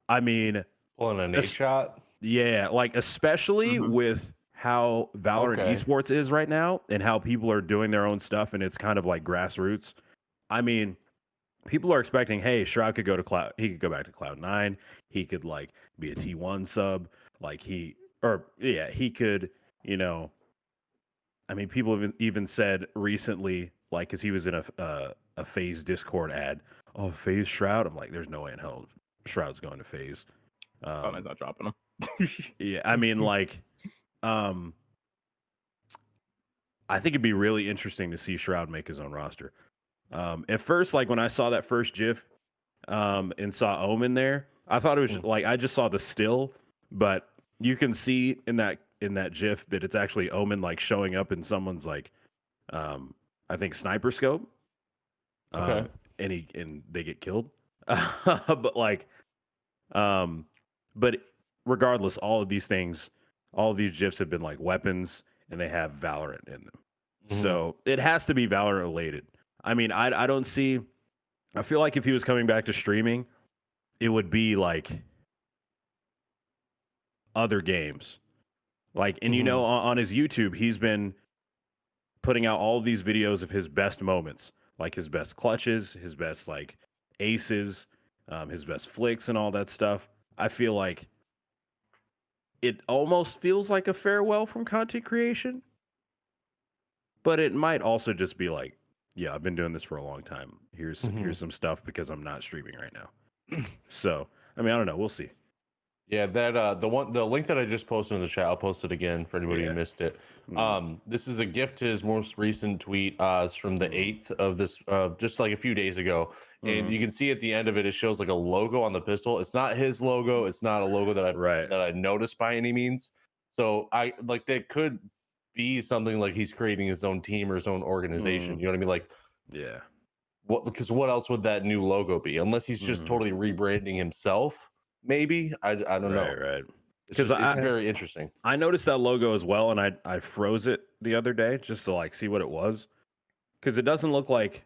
I mean, pulling a nade shot. Yeah, especially with how Valorant esports is right now and how people are doing their own stuff and it's kind of grassroots. I mean, people are expecting, hey, Shroud could go to Cloud. He could go back to Cloud9. He could be a T1 sub. He could. I mean, people have even said recently, because he was in a FaZe Discord ad. Oh, FaZe Shroud. I'm like, there's no way in hell Shroud's going to FaZe. Cloud9's not dropping him. Yeah, I mean, I think it'd be really interesting to see Shroud make his own roster. At first, when I saw that first GIF and saw Omen there, I thought it was I just saw the still, but you can see in that GIF that it's actually Omen showing up in someone's I think sniper scope. Okay. And they get killed. But regardless, all of these things, all of these GIFs have been weapons and they have Valorant in them. Mm-hmm. So it has to be Valorant related. I mean, I don't see, I feel like if he was coming back to streaming, it would be other games. And on his YouTube, he's been putting out all of these videos of his best moments, his best clutches, his best aces, his best flicks and all that stuff. I feel like it almost feels like a farewell from content creation, but it might also just be yeah, I've been doing this for a long time. Here's some stuff because I'm not streaming right now. So, I mean, I don't know. We'll see. Yeah, that the link that I just posted in the chat, I'll post it again for anybody who missed it. This is a gift to his most recent tweet. It's from the 8th of this, just a few days ago, and you can see at the end of it, it shows a logo on the pistol. It's not his logo. It's not a logo that I noticed by any means. So that could be something he's creating his own team or his own organization. You know what I mean? Yeah. Because what else would that new logo be? Unless he's just totally rebranding himself. Maybe I don't know. Right. Because it's very interesting. I noticed that logo as well, and I froze it the other day just to see what it was, because it doesn't look like.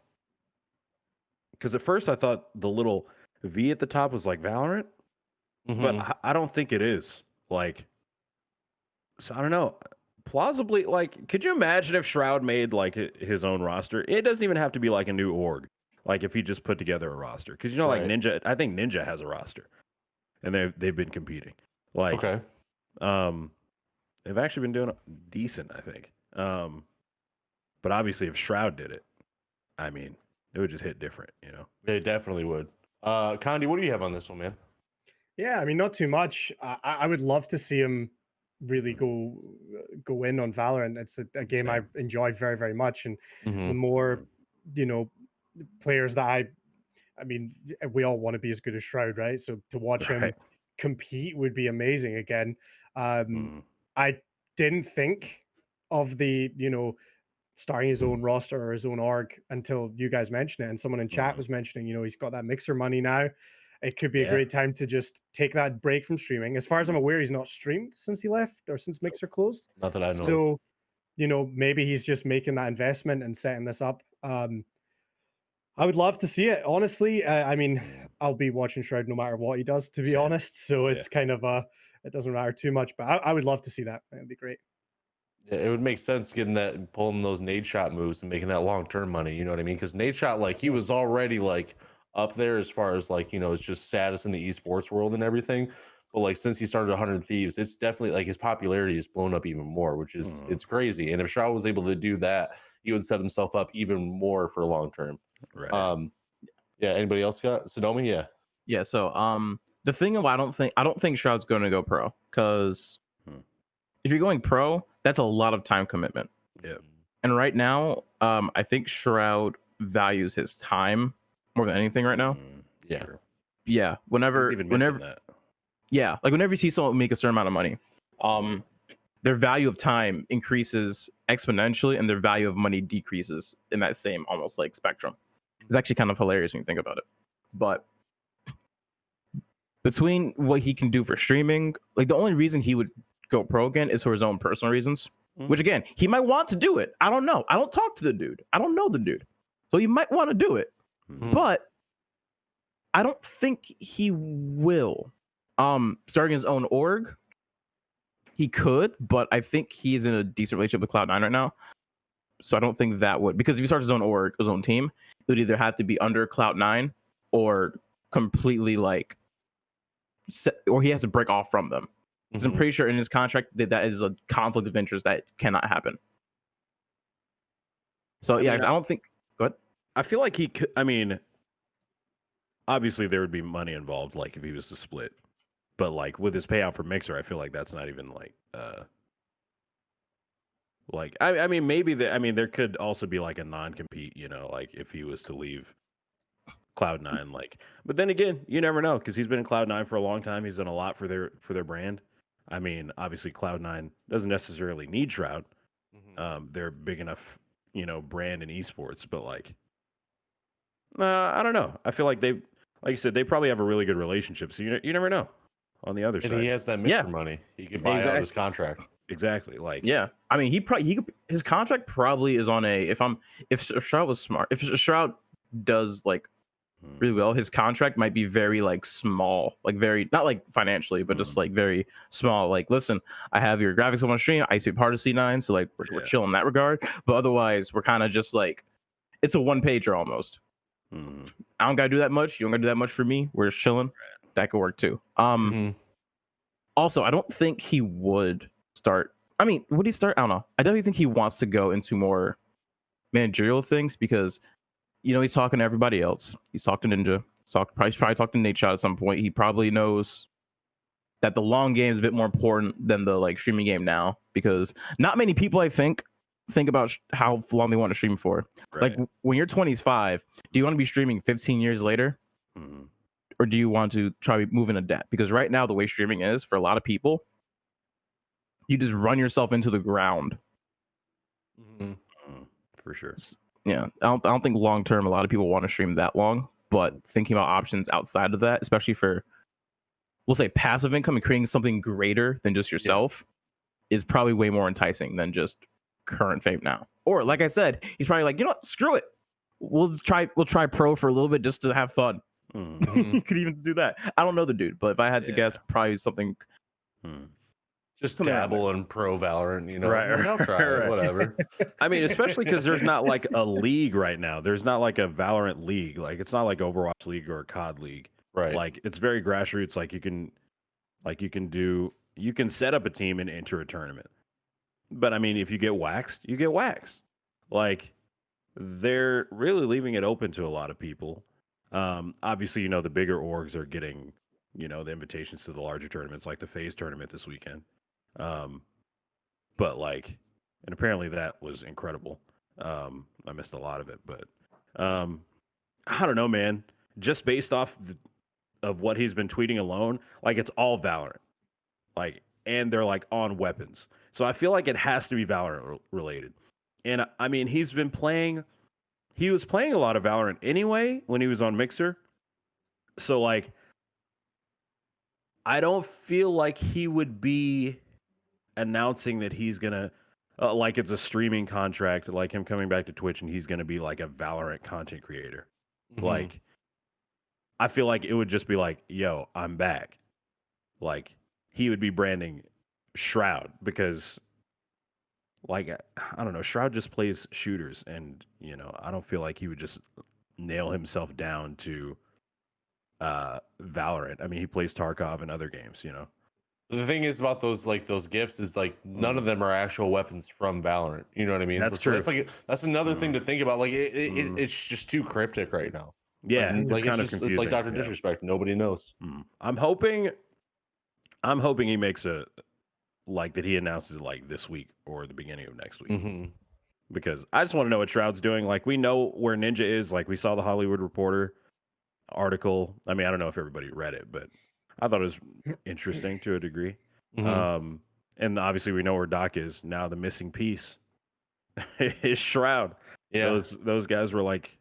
Because at first I thought the little V at the top was Valorant, but I don't think it is. So I don't know. Plausibly, could you imagine if Shroud made his own roster? It doesn't even have to be a new org. Like if he just put together a roster, because you know, like Right. Ninja, I think Ninja has a roster, and they've been competing. Like, Okay. they've actually been doing decent, I think. But obviously, if Shroud did it, I mean, it would just hit different, you know. They definitely would. Condie, what do you have on this one, man? Yeah, I mean, not too much. I would love to see him really go in on Valorant. It's a game I enjoy very, very much, and the more players that I mean, we all want to be as good as Shroud, right? So to watch him compete would be amazing again. I didn't think of the starting his own roster or his own org until you guys mentioned it, and someone in chat was mentioning, he's got that Mixer money now. It could be a great time to just take that break from streaming. As far as I'm aware, he's not streamed since he left or since Mixer closed. Not that I know. So, maybe he's just making that investment and setting this up. I would love to see it. Honestly, I mean, I'll be watching Shroud no matter what he does, to be honest. So it's kind of it doesn't matter too much, but I would love to see that. It would be great. Yeah, it would make sense getting that, pulling those nade shot moves and making that long-term money. You know what I mean? Because nade shot, like, he was already like up there as far as like, it's just status in the esports world and everything. But like, since he started 100 Thieves, it's definitely like his popularity has blown up even more, which is it's crazy. And if Shroud was able to do that, he would set himself up even more for long term. Right. Yeah. Anybody else got Sadomi? Yeah. Yeah. So the thing of I don't think Shroud's going to go pro, because if you're going pro, that's a lot of time commitment. Yeah. And right now, I think Shroud values his time more than anything right now. Yeah. Sure. Yeah. Whenever that. Yeah, like whenever you see someone make a certain amount of money, their value of time increases exponentially and their value of money decreases in that same almost like spectrum. It's actually kind of hilarious when you think about it. But between what he can do for streaming, like the only reason he would go pro again is for his own personal reasons, which again, he might want to do it. I don't know. I don't talk to the dude. I don't know the dude. So he might want to do it. But I don't think he will. Starting his own org, he could, but I think he's in a decent relationship with Cloud9 right now. So I don't think that would, because if he starts his own org, his own team, it would either have to be under Cloud9 or completely like, or he has to break off from them. Because I'm pretty sure in his contract that is a conflict of interest that cannot happen. So I don't think. Go ahead. I feel like he could. I mean, obviously there would be money involved, like if he was to split. But like with his payout for Mixer, I feel like that's not even like I mean maybe there could also be like a non-compete, like if he was to leave Cloud9, like, but then again, you never know, because he's been in Cloud9 for a long time. He's done a lot for their brand. I mean, obviously Cloud9 doesn't necessarily need Shroud. They're big enough, brand in esports, but like I don't know. I feel like like you said, they probably have a really good relationship. So you never know. On the other side, and he has that Mixer money. He could buy out his contract. Exactly. Like, yeah. I mean, his contract probably is on a. If Shroud was smart, if Shroud does like really well, his contract might be very like small, like very not like financially, but just like very small. Like, listen, I have your graphics on my stream. I used to be part of C9, so like we're chill in that regard. But otherwise, we're kind of just like it's a one pager almost. I don't gotta do that much. You don't gotta do that much for me. We're just chilling. That could work too. Also, I don't think he would start. I mean, would he start? I don't know. I definitely think he wants to go into more managerial things because, he's talking to everybody else. He's talked to Ninja. Probably talked to Nate Shot at some point. He probably knows that the long game is a bit more important than the like streaming game now, because not many people I think about how long they want to stream for. Right. Like when you're 25, do you want to be streaming 15 years later? Or do you want to try moving a debt? Because right now, the way streaming is for a lot of people, you just run yourself into the ground. For sure. Yeah, I don't think long term a lot of people want to stream that long. But thinking about options outside of that, especially for, we'll say, passive income and creating something greater than just yourself, is probably way more enticing than just current fame now. Or like I said, he's probably like, screw it. We'll try pro for a little bit just to have fun. He could even do that. I don't know the dude, but if I had to guess, probably something Just Something around dabble in pro Valorant, you know. Right, Like, I'll try it, right. whatever. I mean, especially because there's not like a league right now. There's not like a Valorant league. Like it's not like Overwatch League or a COD League. Right. Like it's very grassroots. Like you can set up a team and enter a tournament. But I mean, if you get waxed, you get waxed. Like they're really leaving it open to a lot of people. Obviously, you know, the bigger orgs are getting, you know, the invitations to the larger tournaments, like the FaZe tournament this weekend. But like, and apparently that was incredible. I missed a lot of it, but I don't know, man. Just based off of what he's been tweeting alone, like it's all Valorant, like, and they're like on weapons. So I feel like it has to be Valorant related. And I mean, he was playing a lot of Valorant anyway when he was on Mixer. So like, I don't feel like he would be announcing that he's gonna like it's a streaming contract, like him coming back to Twitch and he's gonna be like a Valorant content creator. Mhm. Like, I feel like it would just be like, yo, I'm back. Like, he would be branding Shroud because, like, I don't know, Shroud just plays shooters, and, you know, I don't feel like he would just nail himself down to Valorant. I mean, he plays Tarkov and other games, you know. The thing is about those gifts is like none of them are actual weapons from Valorant. You know what I mean? That's So true. that's another thing to think about. Like it's just too cryptic right now. Yeah, Like it's kind of it's confusing. like Dr. Yeah. Disrespect. Nobody knows. I'm hoping he makes like that he announces it like this week or the beginning of next week. Mm-hmm. Because I just want to know what Shroud's doing. Like, we know where Ninja is. Like, we saw the Hollywood Reporter article. I mean, I don't know if everybody read it, but I thought it was interesting to a degree. Mm-hmm. And obviously we know where Doc is. Now the missing piece is Shroud. Yeah. Those guys were like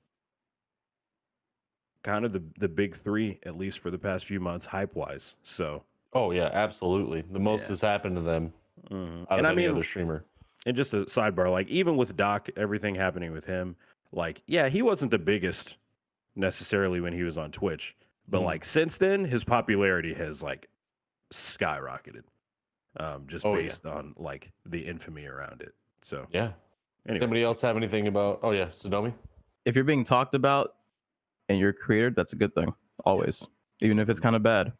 kind of the big three, at least for the past few months, hype-wise. So. Oh yeah, absolutely. The most Yeah. has happened to them out of And I any mean, other streamer. and just a sidebar, like even with Doc, everything happening with him, like, yeah, he wasn't the biggest necessarily when he was on Twitch, but like since then, his popularity has like skyrocketed, just based on like the infamy around it. So Yeah. anyway, Anybody else have anything about? Oh yeah, Sadomi. If you're being talked about and you're a creator, that's a good thing. Always, even if it's kind of bad.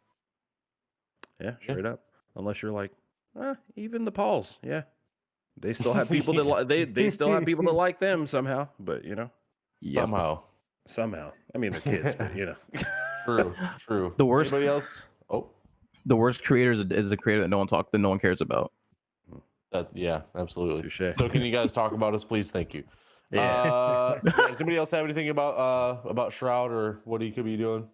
yeah, straight up. Unless you're like, even the Pauls, yeah, they still have people that they still have people that like them somehow, but you know, Yep. Somehow. I mean, they're kids, but you know. True. The worst- Anybody else? Oh, The worst creator is the creator that no one cares about. yeah, absolutely. Touche. So can you guys talk about us, please? Thank you. Yeah. Does anybody else have anything about Shroud or what he could be doing?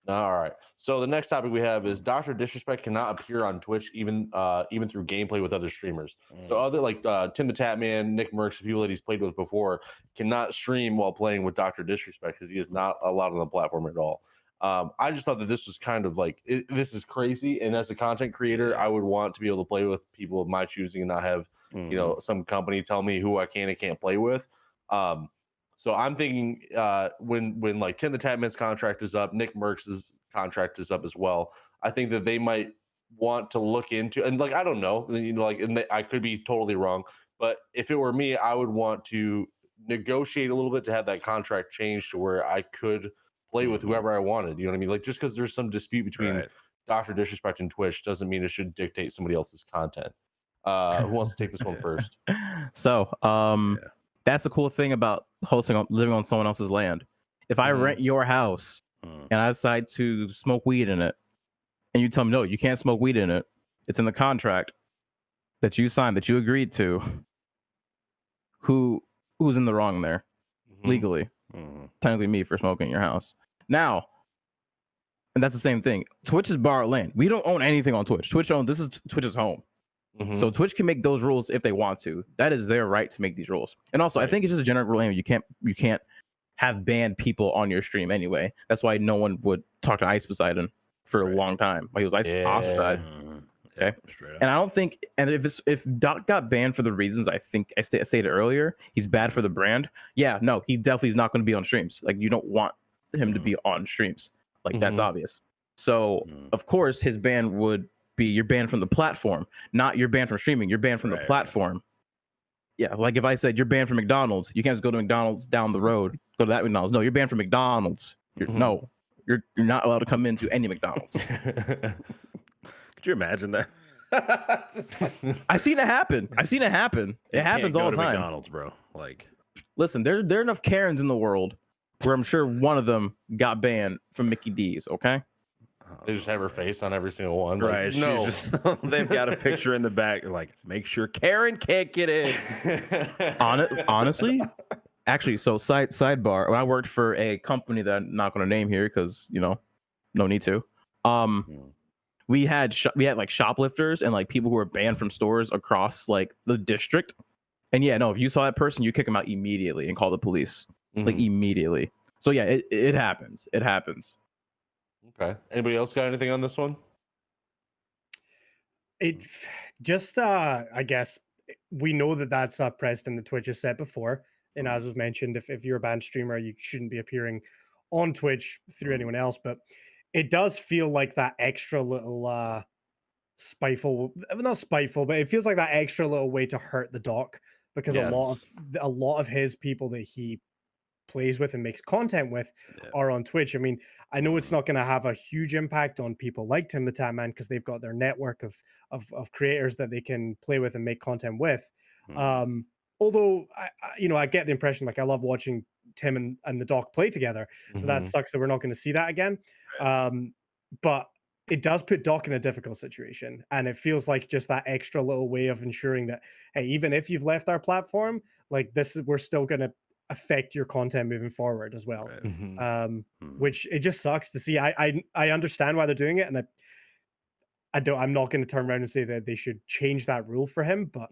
No, all right. So the next topic we have is Dr. Disrespect cannot appear on Twitch even through gameplay with other streamers. So other like Tim the Tatman, Nick Merckx, people that he's played with before cannot stream while playing with Dr. Disrespect because he is not allowed on the platform at all. I just thought that this was kind of like this is crazy, and as a content creator, I would want to be able to play with people of my choosing and not have you know some company tell me who I can and can't play with. So I'm thinking when like Tim the Tatman's contract is up, Nick Merckx's contract is up as well. I think that they might want to look into, and like I don't know, you know, like I could be totally wrong, but if it were me, I would want to negotiate a little bit to have that contract changed to where I could play with whoever I wanted. You know what I mean? Like just because there's some dispute between Dr. Disrespect and Twitch doesn't mean it should dictate somebody else's content. Who wants to take this one first? So, that's the cool thing about living on someone else's land. If I rent your house and I decide to smoke weed in it, and you tell me no, you can't smoke weed in it, it's in the contract that you signed, that you agreed to. Who's in the wrong there legally? Technically, me for smoking in your house. Now, and that's the same thing. Twitch is borrowed land. We don't own anything on Twitch. This is Twitch's home. So Twitch can make those rules if they want to. That is their right to make these rules. And also, I think it's just a general rule. You can't have banned people on your stream anyway. That's why no one would talk to Ice Poseidon for a long time. He was ostracized. Okay. And I don't think, and if Doc got banned for the reasons I think I stated earlier, he's bad for the brand. Yeah, no, he definitely is not going to be on streams. Like, you don't want him to be on streams. Like, that's obvious. So of course his ban would be you're banned from the platform, not you're banned from streaming. You're banned from the platform. Yeah, like if I said you're banned from McDonald's, you can't just go to McDonald's down the road, go to that McDonald's. No, you're banned from McDonald's. No, you're not allowed to come into any McDonald's. Could you imagine that? I've seen it happen. It happens all the time. McDonald's, bro. Like, listen, there are enough Karens in the world where I'm sure one of them got banned from Mickey D's. Okay. They just have her face on every single one. Right. Like, no. They've got a picture in the back. Like, make sure Karen can't get in. Honestly, actually, so sidebar. When I worked for a company that I'm not going to name here because no need to. We had like shoplifters and like people who were banned from stores across like the district. And yeah, no, if you saw that person, you kick them out immediately and call the police, like immediately. So yeah, it happens. It happens. Okay. Anybody else got anything on this one? It just, I guess we know that that's a precedent that Twitch has set before. And as was mentioned, if you're a banned streamer, you shouldn't be appearing on Twitch through anyone else. But it does feel like that extra little spiteful, not spiteful, but it feels like that extra little way to hurt the doc, because a lot of his people that he plays with and makes content with are on Twitch. I mean, I know it's not going to have a huge impact on people like Tim the Tatman because they've got their network of creators that they can play with and make content with. Although I get the impression, like, I love watching Tim and the doc play together, so that sucks that we're not going to see that again. But it does put Doc in a difficult situation, and it feels like just that extra little way of ensuring that, hey, even if you've left our platform, like we're still going to affect your content moving forward as well. Which it just sucks to see. I understand why they're doing it, and I'm not going to turn around and say that they should change that rule for him, but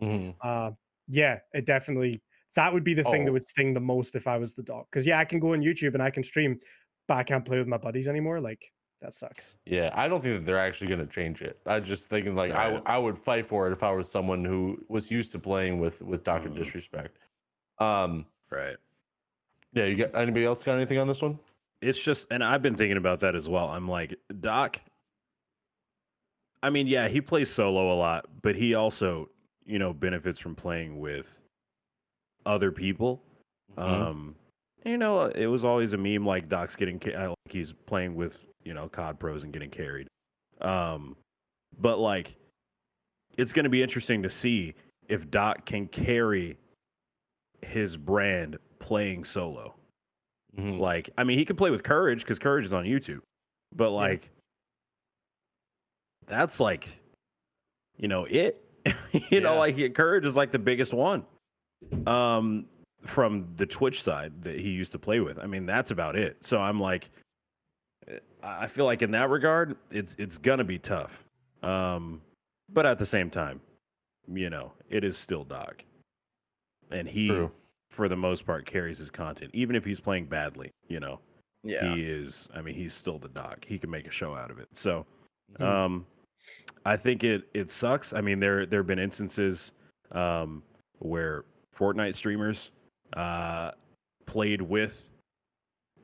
yeah, it definitely, that would be the thing that would sting the most if I was the doc. Because I can go on YouTube and I can stream, but I can't play with my buddies anymore. Like, that sucks. Yeah, I don't think that they're actually going to change it. I just thinking like I would fight for it if I was someone who was used to playing with Dr. Disrespect. Right. Yeah, you got anybody else got anything on this one? It's just, and I've been thinking about that as well. I'm like, Doc, I mean, yeah, he plays solo a lot, but he also, benefits from playing with other people. It was always a meme like Doc's getting, like he's playing with, COD pros and getting carried. But like, it's going to be interesting to see if Doc can carry his brand playing solo. Like, I mean, he can play with Courage because Courage is on YouTube, but like, that's like, it, like Courage is like the biggest one, from the Twitch side that he used to play with. I mean, that's about it. So I'm like, I feel like in that regard, it's gonna be tough. But at the same time, it is still Doc, and he, for the most part, carries his content, even if he's playing badly. He is. I mean, he's still the Doc. He can make a show out of it. So, I think it sucks. I mean, there have been instances where Fortnite streamers played with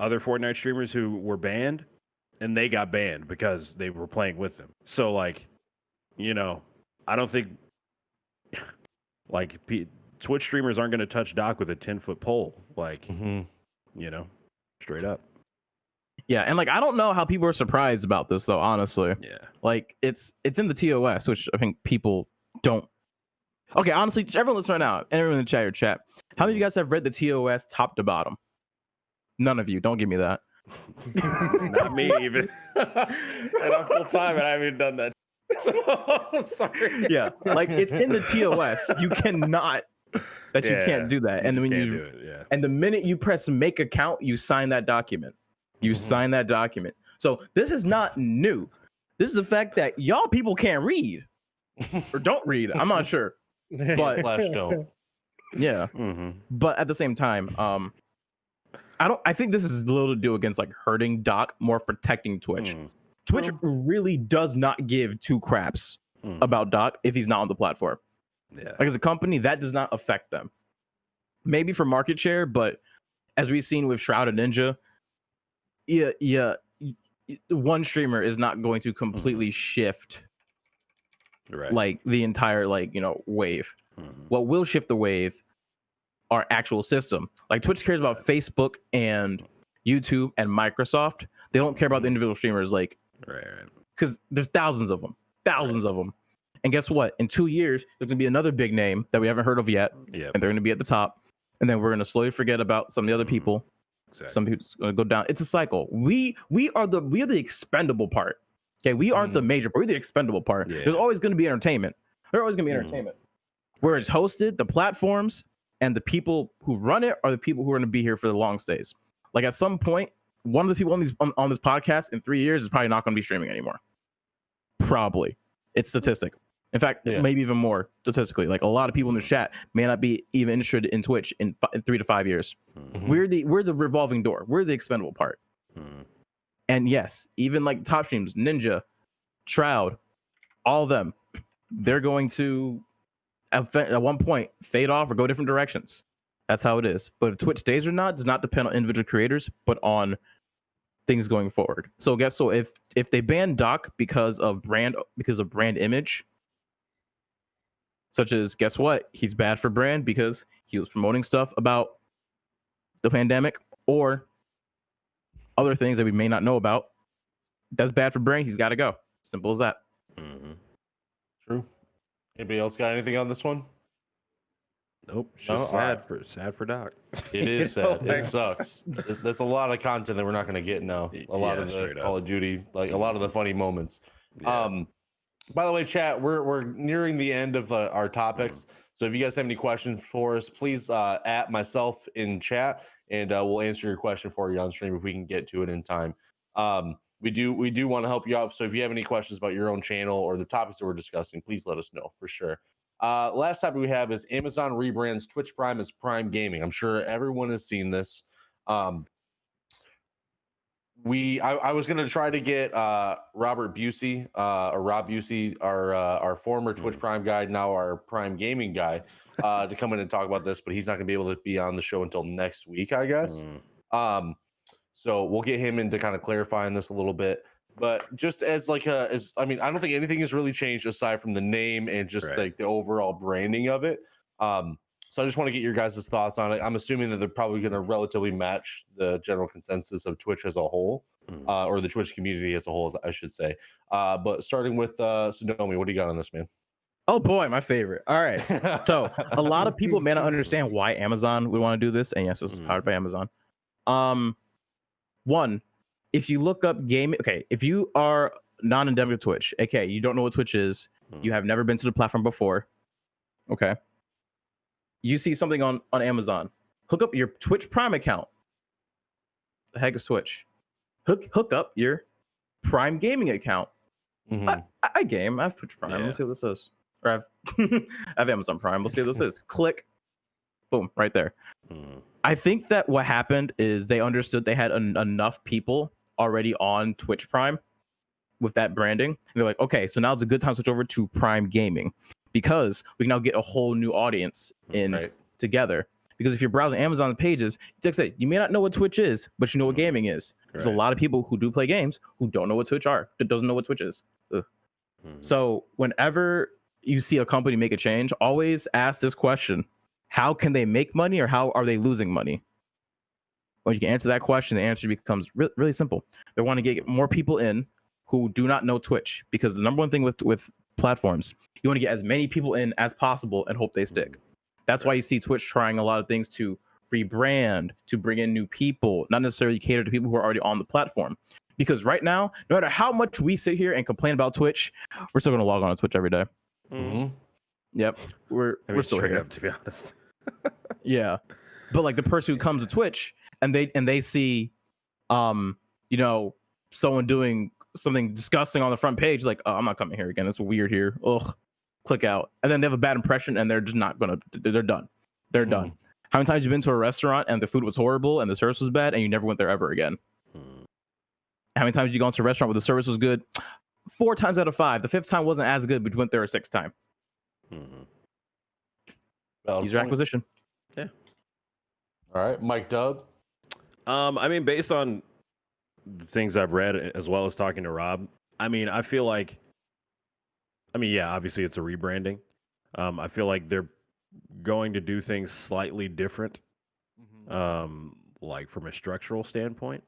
other Fortnite streamers who were banned, and they got banned because they were playing with them. So, like, I don't think like Twitch streamers aren't going to touch Doc with a 10-foot pole, like, straight up. Yeah, and like, I don't know how people are surprised about this though, honestly. Yeah. Like, it's in the TOS, which I think people don't. Okay, honestly, everyone listen right now, everyone in the chat. How many of you guys have read the TOS top to bottom? None of you. Don't give me that. Not me even. And I'm full time and I haven't even done that. So, sorry. Yeah, like, it's in the TOS. You cannot. You can't do that. And when do it, and the minute you press make account, you sign that document. You sign that document. So this is not new. This is the fact that y'all people can't read or don't read. I'm not sure, but Slash don't. Yeah. But at the same time, I think this is a little to do against like hurting Doc, more protecting Twitch. Twitch really does not give two craps about Doc if he's not on the platform. Yeah. Like, as a company, that does not affect them. Maybe for market share, but as we've seen with Shroud and Ninja, one streamer is not going to completely shift Right. like the entire wave. What will shift the wave are actual system. Like Twitch cares about Facebook and YouTube and Microsoft. They don't care about the individual streamers, like Right. because there's thousands of them. And guess what? In 2 years, there's gonna be another big name that we haven't heard of yet, Yeah. and they're gonna be at the top. And then we're gonna slowly forget about some of the other people. Exactly. Some people's gonna go down. It's a cycle. We are the expendable part. Okay, we aren't the major part. We're the expendable part. Yeah. There's always gonna be entertainment. There's always gonna be entertainment. Where it's hosted, the platforms, and the people who run it are the people who are gonna be here for the long stays. Like at some point, one of the people on this podcast in 3 years is probably not gonna be streaming anymore. Probably. It's statistic. In fact, maybe even more statistically. Like a lot of people in the chat may not be even interested in Twitch in 3 to 5 years. We're the revolving door. We're the expendable part. And yes, even like top streams, Ninja, Shroud, all of them, they're going to at one point fade off or go different directions. That's how it is. But if Twitch stays or not does not depend on individual creators, but on things going forward. So if they ban Doc because of brand image, such as, guess what? He's bad for brand because he was promoting stuff about the pandemic or other things that we may not know about. That's bad for brand. He's got to go. Simple as that. True. Anybody else got anything on this one? Nope. It's just sad for Doc. It is sad. It sucks. There's a lot of content that we're not going to get now. A lot of the Call of Duty, like a lot of the funny moments. Yeah. By the way, chat, we're nearing the end of our topics. So if you guys have any questions for us, please at myself in chat, and we'll answer your question for you on stream if we can get to it in time. We do want to help you out. So if you have any questions about your own channel or the topics that we're discussing, please let us know for sure. Last topic we have is Amazon rebrands Twitch Prime as Prime Gaming. I'm sure everyone has seen this. I was gonna try to get Robert Busey or Rob Busey, our former Twitch Prime guy, now our Prime Gaming guy, to come in and talk about this, but he's not gonna be able to be on the show until next week, I guess. So we'll get him in to kind of clarify on this a little bit. But just as I don't think anything has really changed aside from the name and just like the overall branding of it. So I just want to get your guys' thoughts on it. I'm assuming that they're probably going to relatively match the general consensus of Twitch as a whole, or the Twitch community as a whole, I should say. But starting with Sadomi, what do you got on this, man? Oh boy, my favorite. All right. So a lot of people may not understand why Amazon would want to do this. And yes, this is powered by Amazon. One, if you look up gaming, okay, if you are non-endemic to Twitch, aka you don't know what Twitch is, you have never been to the platform before, okay, you see something on Amazon, hook up your Twitch Prime account. The heck is Twitch? Hook up your Prime Gaming account. I game. I have Twitch Prime. Let's see what this is. Or I have Amazon Prime. We'll see what this is. Click. Boom, right there. I think that what happened is they understood they had enough people already on Twitch Prime with that branding. And they're like, okay, so now it's a good time to switch over to Prime Gaming because we can now get a whole new audience in together. Because if you're browsing Amazon pages, like I said, you may not know what Twitch is, but you know what gaming is. There's a lot of people who do play games who don't know what Twitch are, that doesn't know what Twitch is. So whenever you see a company make a change, always ask this question: how can they make money, or how are they losing money? When you can answer that question, the answer becomes really simple. They want to get more people in who do not know Twitch, because the number one thing with platforms, you want to get as many people in as possible and hope they stick. That's why you see Twitch trying a lot of things to rebrand, to bring in new people, not necessarily cater to people who are already on the platform. Because right now, no matter how much we sit here and complain about Twitch, we're still going to log on to Twitch every day. Yep, we're still here, to be honest. Yeah, but like the person who comes to Twitch and they see, someone doing something disgusting on the front page, like, oh, I'm not coming here again. It's weird here. Ugh, click out. And then they have a bad impression and they're just not gonna. They're done. They're done. How many times have you been to a restaurant and the food was horrible and the service was bad and you never went there ever again? How many times did you go into a restaurant where the service was good? 4 times out of 5. The 5th time wasn't as good, but you went there a 6th time. User acquisition. Yeah. All right, MicDub. I mean, based on the things I've read, as well as talking to Rob, I mean, I feel like I mean, yeah, obviously it's a rebranding. I feel like they're going to do things slightly different, like from a structural standpoint.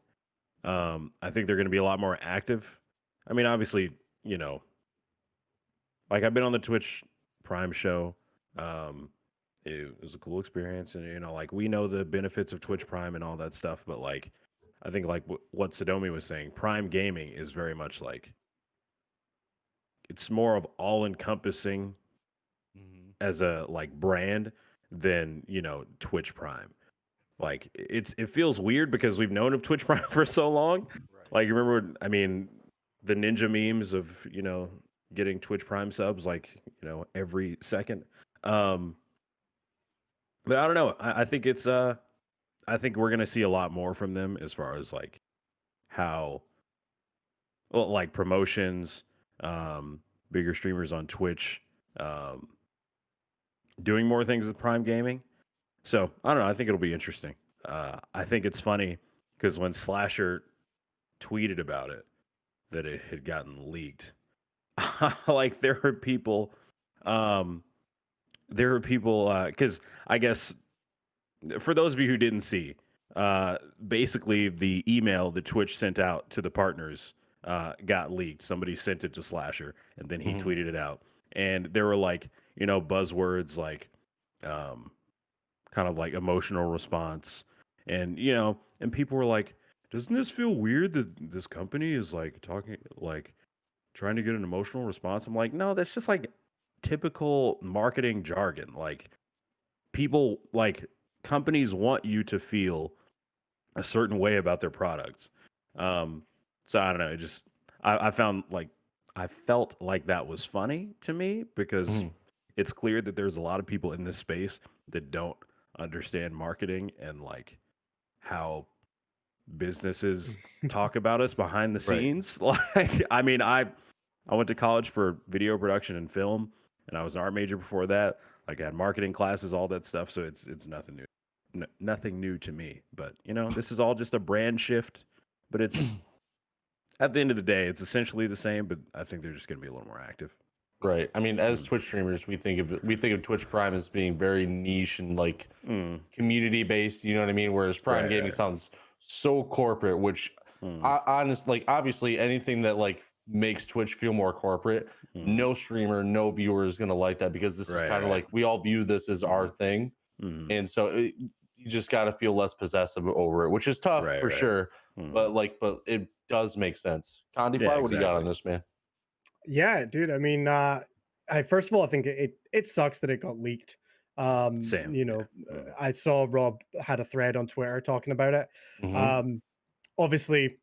I think they're going to be a lot more active. I mean, obviously, you know, like I've been on the Twitch Prime show. It was a cool experience, and you know, like we know the benefits of Twitch Prime and all that stuff. But like, I think like what Sadomi was saying, Prime Gaming is very much like it's more of all encompassing as a like brand than you know Twitch Prime. Like it feels weird because we've known of Twitch Prime for so long. Like you remember, I mean, the ninja memes of you know getting Twitch Prime subs like you know every second. But I don't know. I think it's I think we're gonna see a lot more from them as far as like how well, like promotions, bigger streamers on Twitch, doing more things with Prime Gaming. So I don't know. I think it'll be interesting. I think it's funny because when Slasher tweeted about it, that it had gotten leaked, like there were people, because I guess for those of you who didn't see, basically the email that Twitch sent out to the partners got leaked. Somebody sent it to Slasher, and then he tweeted it out. And there were like, you know, buzzwords like kind of like emotional response. And, you know, and people were like, doesn't this feel weird that this company is like talking, like trying to get an emotional response? I'm like, no, that's just like typical marketing jargon. Like people, like companies want you to feel a certain way about their products. So I don't know. It just, I found like, I felt like that was funny to me because it's clear that there's a lot of people in this space that don't understand marketing and like how businesses talk about us behind the scenes. Like, I mean, I went to college for video production and film, and I was an art major before that. Like, I had marketing classes, all that stuff. So it's nothing new, nothing new to me. But you know, this is all just a brand shift. But it's at the end of the day, it's essentially the same. But I think they're just going to be a little more active. Right. I mean, as Twitch streamers, we think of Twitch Prime as being very niche and like community based. You know what I mean? Whereas Prime Gaming sounds so corporate, which honestly, like obviously, anything that like makes Twitch feel more corporate, no streamer, no viewer is gonna like that because this is kind of like we all view this as our thing, and so you just got to feel less possessive over it, which is tough for sure. But it does make sense. Condieflyy, what do you got on this, man? Yeah, dude. I mean, first of all, I think it sucks that it got leaked. Same. You know, I saw Rob had a thread on Twitter talking about it. Obviously,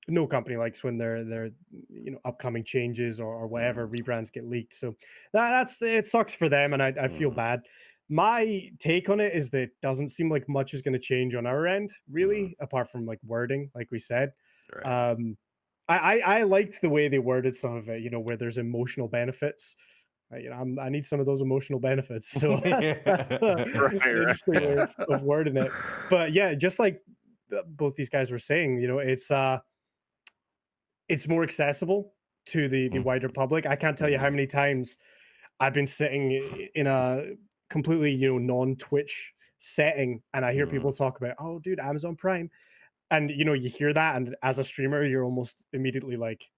no company likes when their you know upcoming changes or whatever rebrands get leaked. So that's it sucks for them, and I feel bad. My take on it is that it doesn't seem like much is going to change on our end, really, apart from like wording, like we said. I liked the way they worded some of it, you know, where there's emotional benefits. You know, I need some of those emotional benefits. So that's interesting way of wording it. But yeah, just like both these guys were saying, you know, it's more accessible to the wider public. I can't tell you how many times I've been sitting in a completely, you know, non-Twitch setting and I hear people talk about, oh, dude, Amazon Prime. And, you know, you hear that, and as a streamer, you're almost immediately like,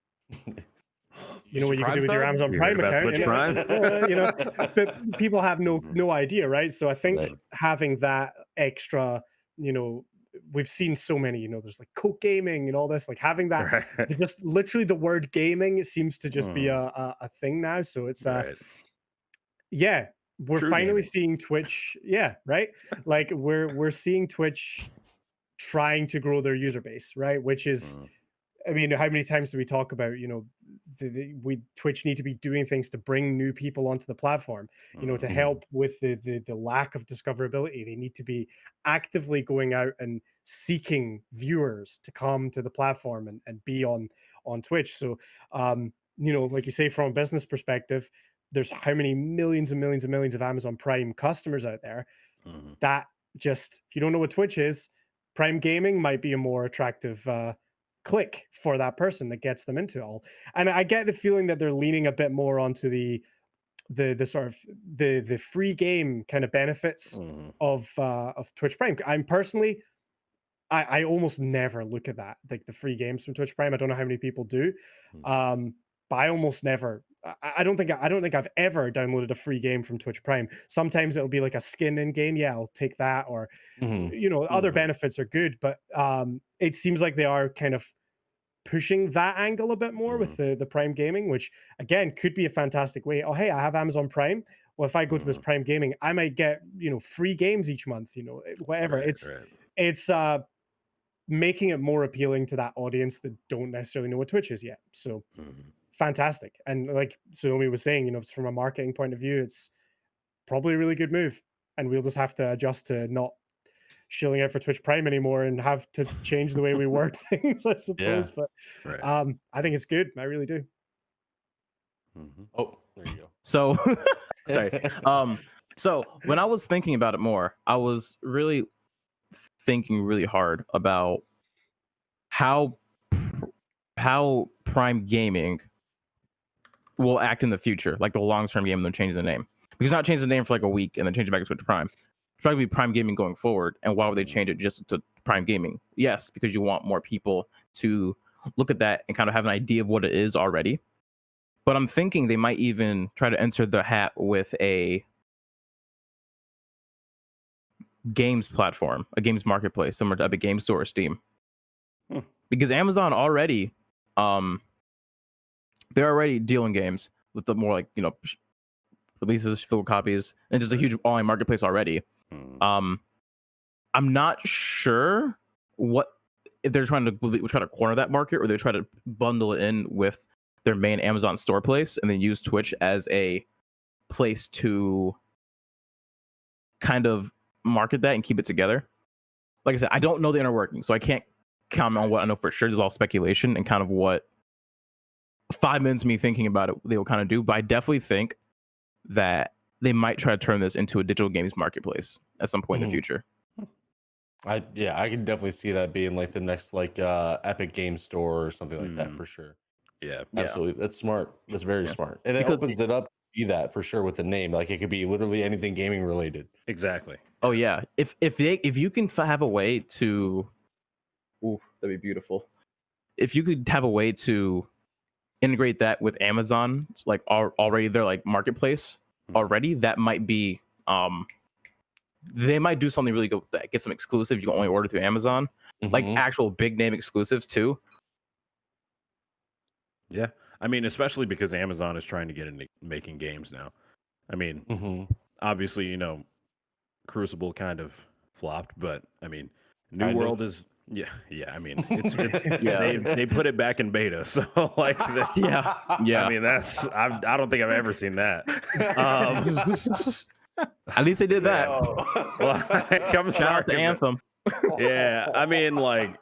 you know what you can do with your Amazon Prime account. You know, but people have no idea, right? So I think having that extra, you know, we've seen so many, you know, there's like Coke Gaming and all this, like having that, just literally the word gaming seems to just be a thing now. So it's, yeah, we're finally seeing Twitch. Yeah, right. Like we're seeing Twitch trying to grow their user base, right? Which is, I mean, how many times do we talk about, you know, Twitch need to be doing things to bring new people onto the platform, you know, to help with the lack of discoverability. They need to be actively going out and seeking viewers to come to the platform and be on Twitch. So, you know, like you say, from a business perspective, there's how many millions and millions and millions of Amazon Prime customers out there that just, if you don't know what Twitch is, Prime Gaming might be a more attractive click for that person that gets them into it all. And I get the feeling that they're leaning a bit more onto the sort of the free game kind of benefits of Twitch Prime. I'm personally, I almost never look at that, like the free games from Twitch Prime. I don't know how many people do, but I almost never. I don't think I've ever downloaded a free game from Twitch Prime. Sometimes it'll be like a skin in game. Yeah, I'll take that. Or other benefits are good, but it seems like they are kind of pushing that angle a bit more with the Prime Gaming, which again could be a fantastic way. Oh, hey, I have Amazon Prime. Well, if I go to this Prime Gaming, I might get free games each month. Whatever. It's making it more appealing to that audience that don't necessarily know what Twitch is yet. So fantastic. And like Sadomi was saying, from a marketing point of view, it's probably a really good move. And we'll just have to adjust to not shilling out for Twitch Prime anymore and have to change the way we word things, I suppose. But I think it's good. I really do. Oh, there you go. So sorry. So when I was thinking about it more, I was really thinking really hard about how Prime Gaming will act in the future, like the long-term game, and then change the name. Because not change the name for like a week and then change it back to Twitch Prime. It's probably be Prime Gaming going forward. And why would they change it just to Prime Gaming? Yes, because you want more people to look at that and kind of have an idea of what it is already. But I'm thinking they might even try to enter the hat with a games platform, a games marketplace, similar to Epic Games Store or Steam. Because Amazon already, they're already dealing games with the more like, releases, physical copies, and just a huge online marketplace already. I'm not sure if they're trying to corner that market, or they try to bundle it in with their main Amazon store place and then use Twitch as a place to kind of market that and keep it together. Like I said, I don't know the inner working, so I can't comment on what I know for sure. There's all speculation and kind of what 5 minutes of me thinking about it they will kind of do. But I definitely think that they might try to turn this into a digital games marketplace at some point in the future. I can definitely see that being like the next Epic Games Store or something like that for sure. Yeah, absolutely. That's smart. That's very smart, and it opens it up to be that for sure with the name. Like it could be literally anything gaming related. Exactly. Oh yeah. If you can have a way to, that'd be beautiful. If you could have a way to integrate that with Amazon, like already their like marketplace already, that might be they might do something really good with that. Get some exclusive you can only order through Amazon, like actual big name exclusives too. Yeah, I mean, especially because Amazon is trying to get into making games now. I mean, obviously, Crucible kind of flopped, but I mean, New World is I mean, it's they put it back in beta, so like this, yeah. I mean, I don't think I've ever seen that. At least they did that. Well, I'm Shout out to Anthem. Yeah, I mean, like,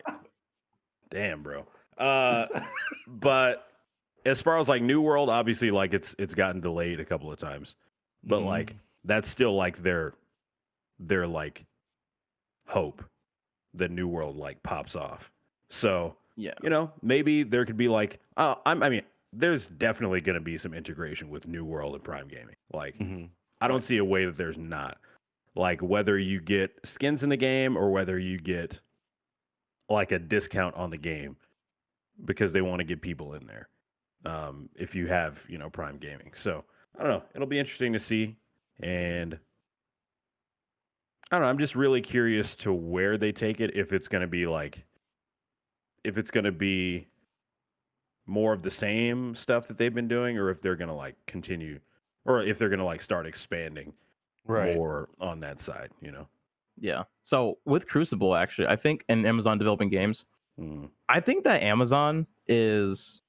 damn, bro. But as far as like New World, obviously, like it's gotten delayed a couple of times, but like that's still like their like hope that New World like pops off. So maybe there could be like I mean, there's definitely going to be some integration with New World and Prime Gaming. Like I don't see a way that there's not. Like whether you get skins in the game or whether you get like a discount on the game because they want to get people in there. If you have, Prime Gaming. So I don't know. It'll be interesting to see. And I don't know. I'm just really curious to where they take it. If it's going to be more of the same stuff that they've been doing, or if they're going to like continue, or if they're going to like start expanding more on that side, Yeah. So with Crucible, actually, I think in Amazon developing games, I think that Amazon is,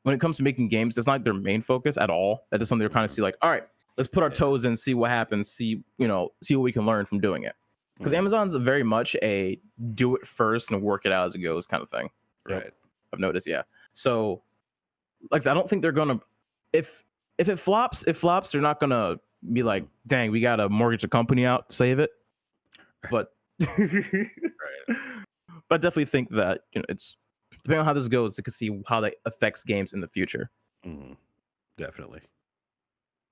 when it comes to making games, it's not their main focus at all. That is something they're kind of see like, all right, let's put our toes in, see what happens, see what we can learn from doing it. Because Amazon's very much a do it first and work it out as it goes kind of thing. Right. I've noticed, yeah. So, like I said, I don't think they're gonna, if it flops, they're not gonna be like, dang, we gotta mortgage a company out to save it. But but I definitely think that it's depending on how this goes, to see how that affects games in the future. Definitely.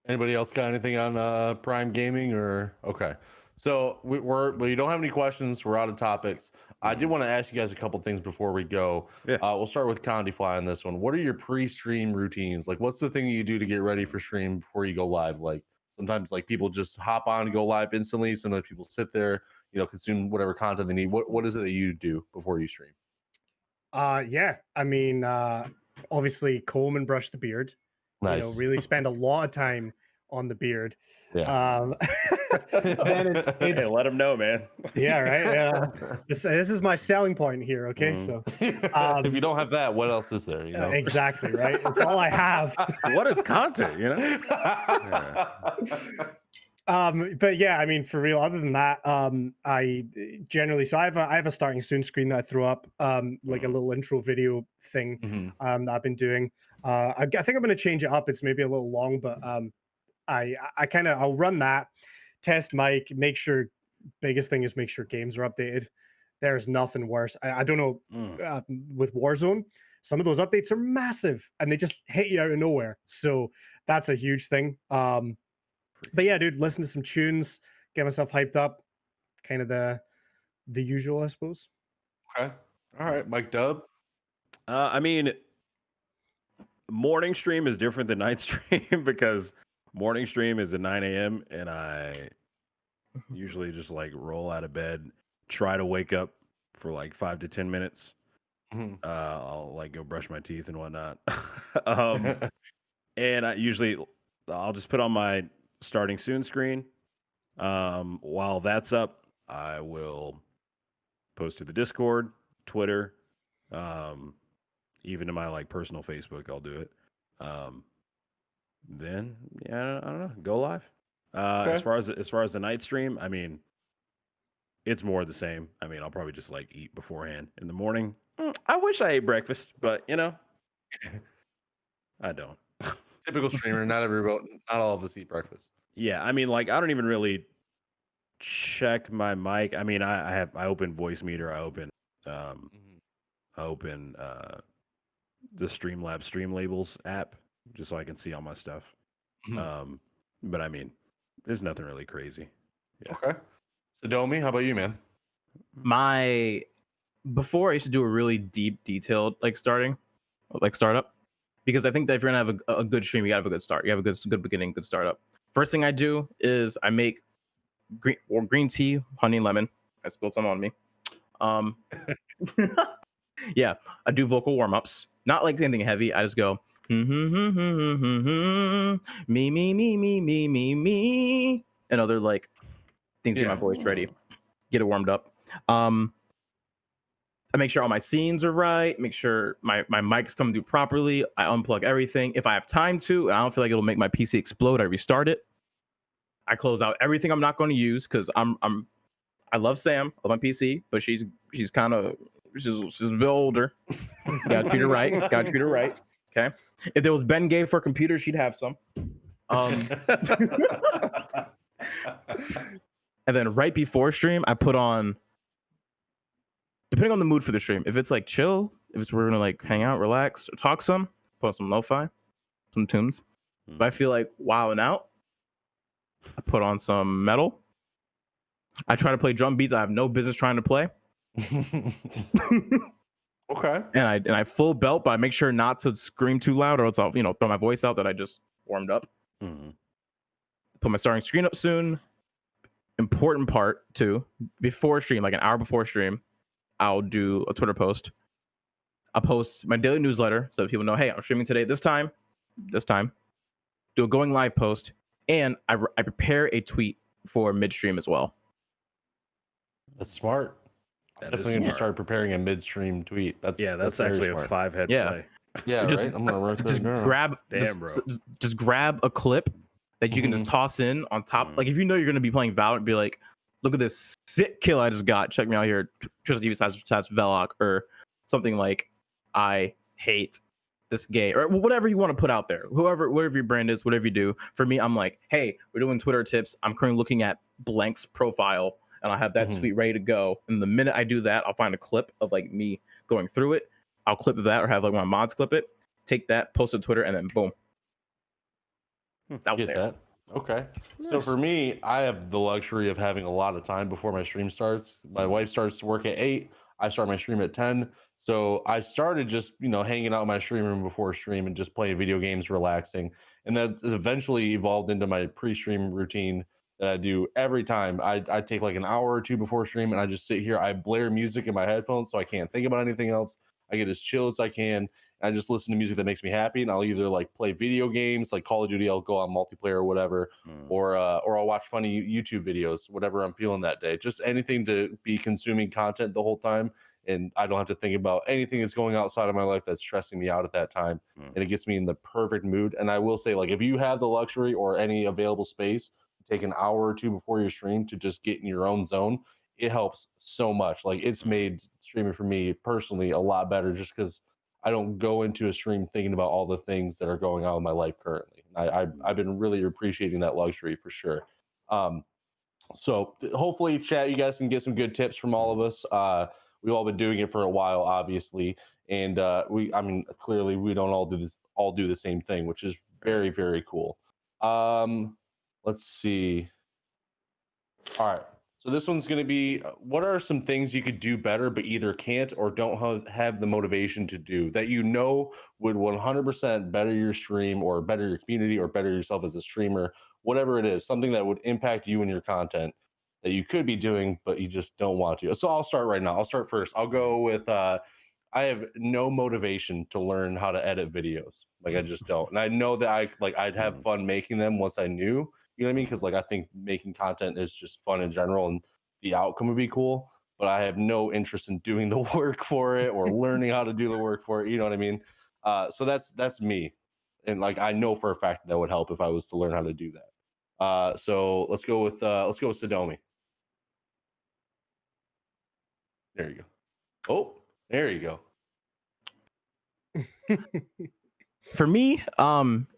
Anybody else got anything on Prime Gaming or okay? So we don't have any questions. We're out of topics. I did want to ask you guys a couple things before we go. Yeah. We'll start with Condieflyy on this one. What are your pre-stream routines? Like, what's the thing you do to get ready for stream before you go live? Like, sometimes like people just hop on and go live instantly. Sometimes people sit there, consume whatever content they need. What is it that you do before you stream? Yeah, I mean, obviously comb and brush the beard. Nice. Really spend a lot of time on the beard. Yeah. Then it's Hey, let them know, man. yeah, right. Yeah, this is my selling point here. Okay, so if you don't have that, what else is there? Exactly, right. It's all I have. What is content? Yeah. But yeah, I mean, for real. Other than that, I generally I have a starting soon screen that I threw up, like a little intro video thing, that I've been doing. I think I'm going to change it up. It's maybe a little long, but I'll run that, test mic, make sure. Biggest thing is make sure games are updated. There's nothing worse. I don't know with Warzone. Some of those updates are massive and they just hit you out of nowhere. So that's a huge thing. But yeah, dude, listen to some tunes, get myself hyped up. Kind of the usual, I suppose. Okay. All right, MicDub. I mean, morning stream is different than night stream because morning stream is at 9 a.m. and I usually just like roll out of bed, try to wake up for like 5 to 10 minutes. I'll like go brush my teeth and whatnot. And I'll just put on my starting soon screen. While that's up, I will post to the Discord, Twitter, even to my like personal Facebook. I'll do it. Then I don't know, go live. Okay. As far as the night stream, I mean, it's more the same. I mean, I'll probably just like eat beforehand. In the morning, I wish I ate breakfast, but I don't. Typical streamer. Not all of us eat breakfast. Yeah, I mean, like I don't even really check my mic. I mean, I open voice meter. I open the Streamlabs Stream Labels app just so I can see all my stuff. But I mean, there's nothing really crazy. Yeah. Okay. Sadomi, how about you, man? Before I used to do a really deep, detailed startup, because I think that if you're gonna have a good stream, you gotta have a good start. You have a good beginning, good startup. First thing I do is I make green tea, honey, and lemon. I spilled some on me. Yeah, I do vocal warm-ups. Not like anything heavy. I just go me, and other like things to get my voice ready, get it warmed up. I make sure all my scenes are right, make sure my mic's coming through properly. I unplug everything. If I have time to, and I don't feel like it'll make my PC explode, I restart it. I close out everything I'm not going to use because I love Sam, I love my PC, but she's a bit older. Gotta treat her right. Okay. If there was Ben Gay for a computer, she'd have some. And then right before stream, I put on, depending on the mood for the stream, if it's like chill, we're gonna like hang out, relax, or talk put on some lo-fi, some tunes. If I feel like wowing out, I put on some metal. I try to play drum beats I have no business trying to play. Okay. And I full belt, but I make sure not to scream too loud, or else I'll throw my voice out that I just warmed up. Put my starting screen up soon. Important part too, before stream, like an hour before stream, I'll do a Twitter post. I'll post my daily newsletter so that people know, hey, I'm streaming today this time. Do a going live post, and I prepare a tweet for midstream as well. That's smart. Definitely going to start preparing a midstream tweet. That's actually a 5-head play. Yeah, just, right. I'm gonna write just that grab, bro. Just grab a clip that you can just toss in on top. Like if you know you're going to be playing Valorant, be like, look at this sick kill I just got. Check me out here. Twitch.tv / Velokk, or something like, I hate this gay, or whatever you want to put out there. Whatever your brand is, whatever you do. For me, I'm like, hey, we're doing Twitter tips. I'm currently looking at Blank's profile, and I have that tweet ready to go. And the minute I do that, I'll find a clip of like me going through it. I'll clip that or have like my mods clip it, take that, post it to Twitter, and then boom. It's out Get there. that. Okay. So Nice. for me, I have the luxury of having a lot of time before my stream starts. My wife starts to work at 8. I start my stream at 10. So I started just, hanging out in my stream room before stream and just playing video games, relaxing. And that eventually evolved into my pre-stream routine that I do every time. I take like an hour or two before stream and I just sit here. I blare music in my headphones so I can't think about anything else. I get as chill as I can. I just listen to music that makes me happy, and I'll either like play video games like Call of Duty. I'll go on multiplayer or whatever, or I'll watch funny YouTube videos, whatever I'm feeling that day. Just anything to be consuming content the whole time, and I don't have to think about anything that's going outside of my life that's stressing me out at that time, and it gets me in the perfect mood. And I will say, like, if you have the luxury or any available space, take an hour or two before your stream to just get in your own zone. It helps so much. Like, it's made streaming for me personally a lot better just because I don't go into a stream thinking about all the things that are going on in my life currently. I've been really appreciating that luxury for sure. So hopefully, chat, you guys can get some good tips from all of us. We've all been doing it for a while, obviously, and clearly we don't all do the same thing, which is very, very cool. Let's see. All right. So this one's going to be, what are some things you could do better, but either can't or don't have the motivation to do that would 100% better your stream or better your community or better yourself as a streamer, whatever it is, something that would impact you and your content that you could be doing, but you just don't want to. So I'll start right now. I'll start first. I'll go with, I have no motivation to learn how to edit videos. Like, I just don't. And I know that I'd have fun making them once I knew. You know what I mean? Because I think making content is just fun in general, and the outcome would be cool. But I have no interest in doing the work for it or learning how to do the work for it. You know what I mean? So that's me, and I know for a fact that would help if I was to learn how to do that. So let's go with Sadomi. There you go. Oh, there you go. For me,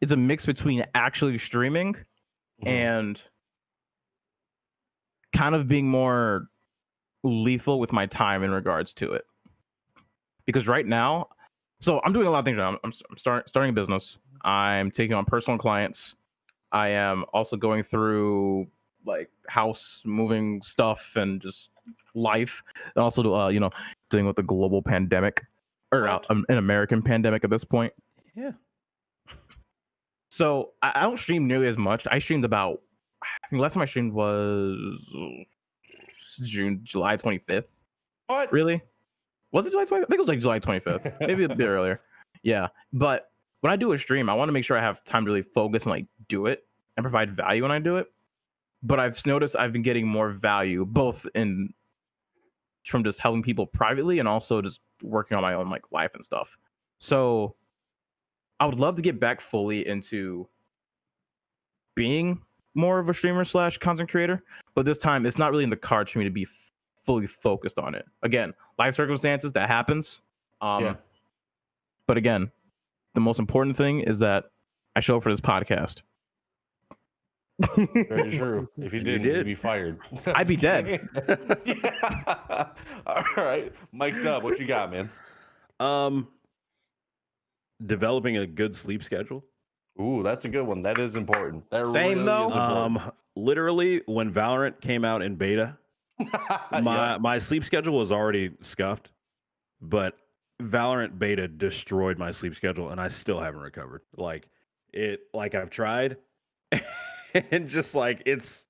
it's a mix between actually streaming and kind of being more lethal with my time in regards to it. Because right now, so I'm doing a lot of things right now. I'm starting a business. I'm taking on personal clients. I am also going through like house moving stuff and just life, and also dealing with the global pandemic or an American pandemic at this point. Yeah. So I don't stream nearly as much. I streamed about, I think last time I streamed was July 25th. What? Really? Was it July 25th? I think it was like July 25th, maybe a bit earlier. Yeah. But when I do a stream, I want to make sure I have time to really focus and do it and provide value when I do it. But I've noticed I've been getting more value both from just helping people privately and also just working on my own life and stuff. So I would love to get back fully into being more of a streamer / content creator, but this time it's not really in the cards for me to be fully focused on it. Again, life circumstances, that happens. But again, the most important thing is that I show up for this podcast. Very true. If you didn't, you'd be fired. I'd be dead. Yeah. All right, MicDub, what you got, man? Developing a good sleep schedule. Ooh, that's a good one. That is important. That Same really though. is important. Literally, when Valorant came out in beta, my sleep schedule was already scuffed, but Valorant beta destroyed my sleep schedule, and I still haven't recovered. I've tried, and just it's,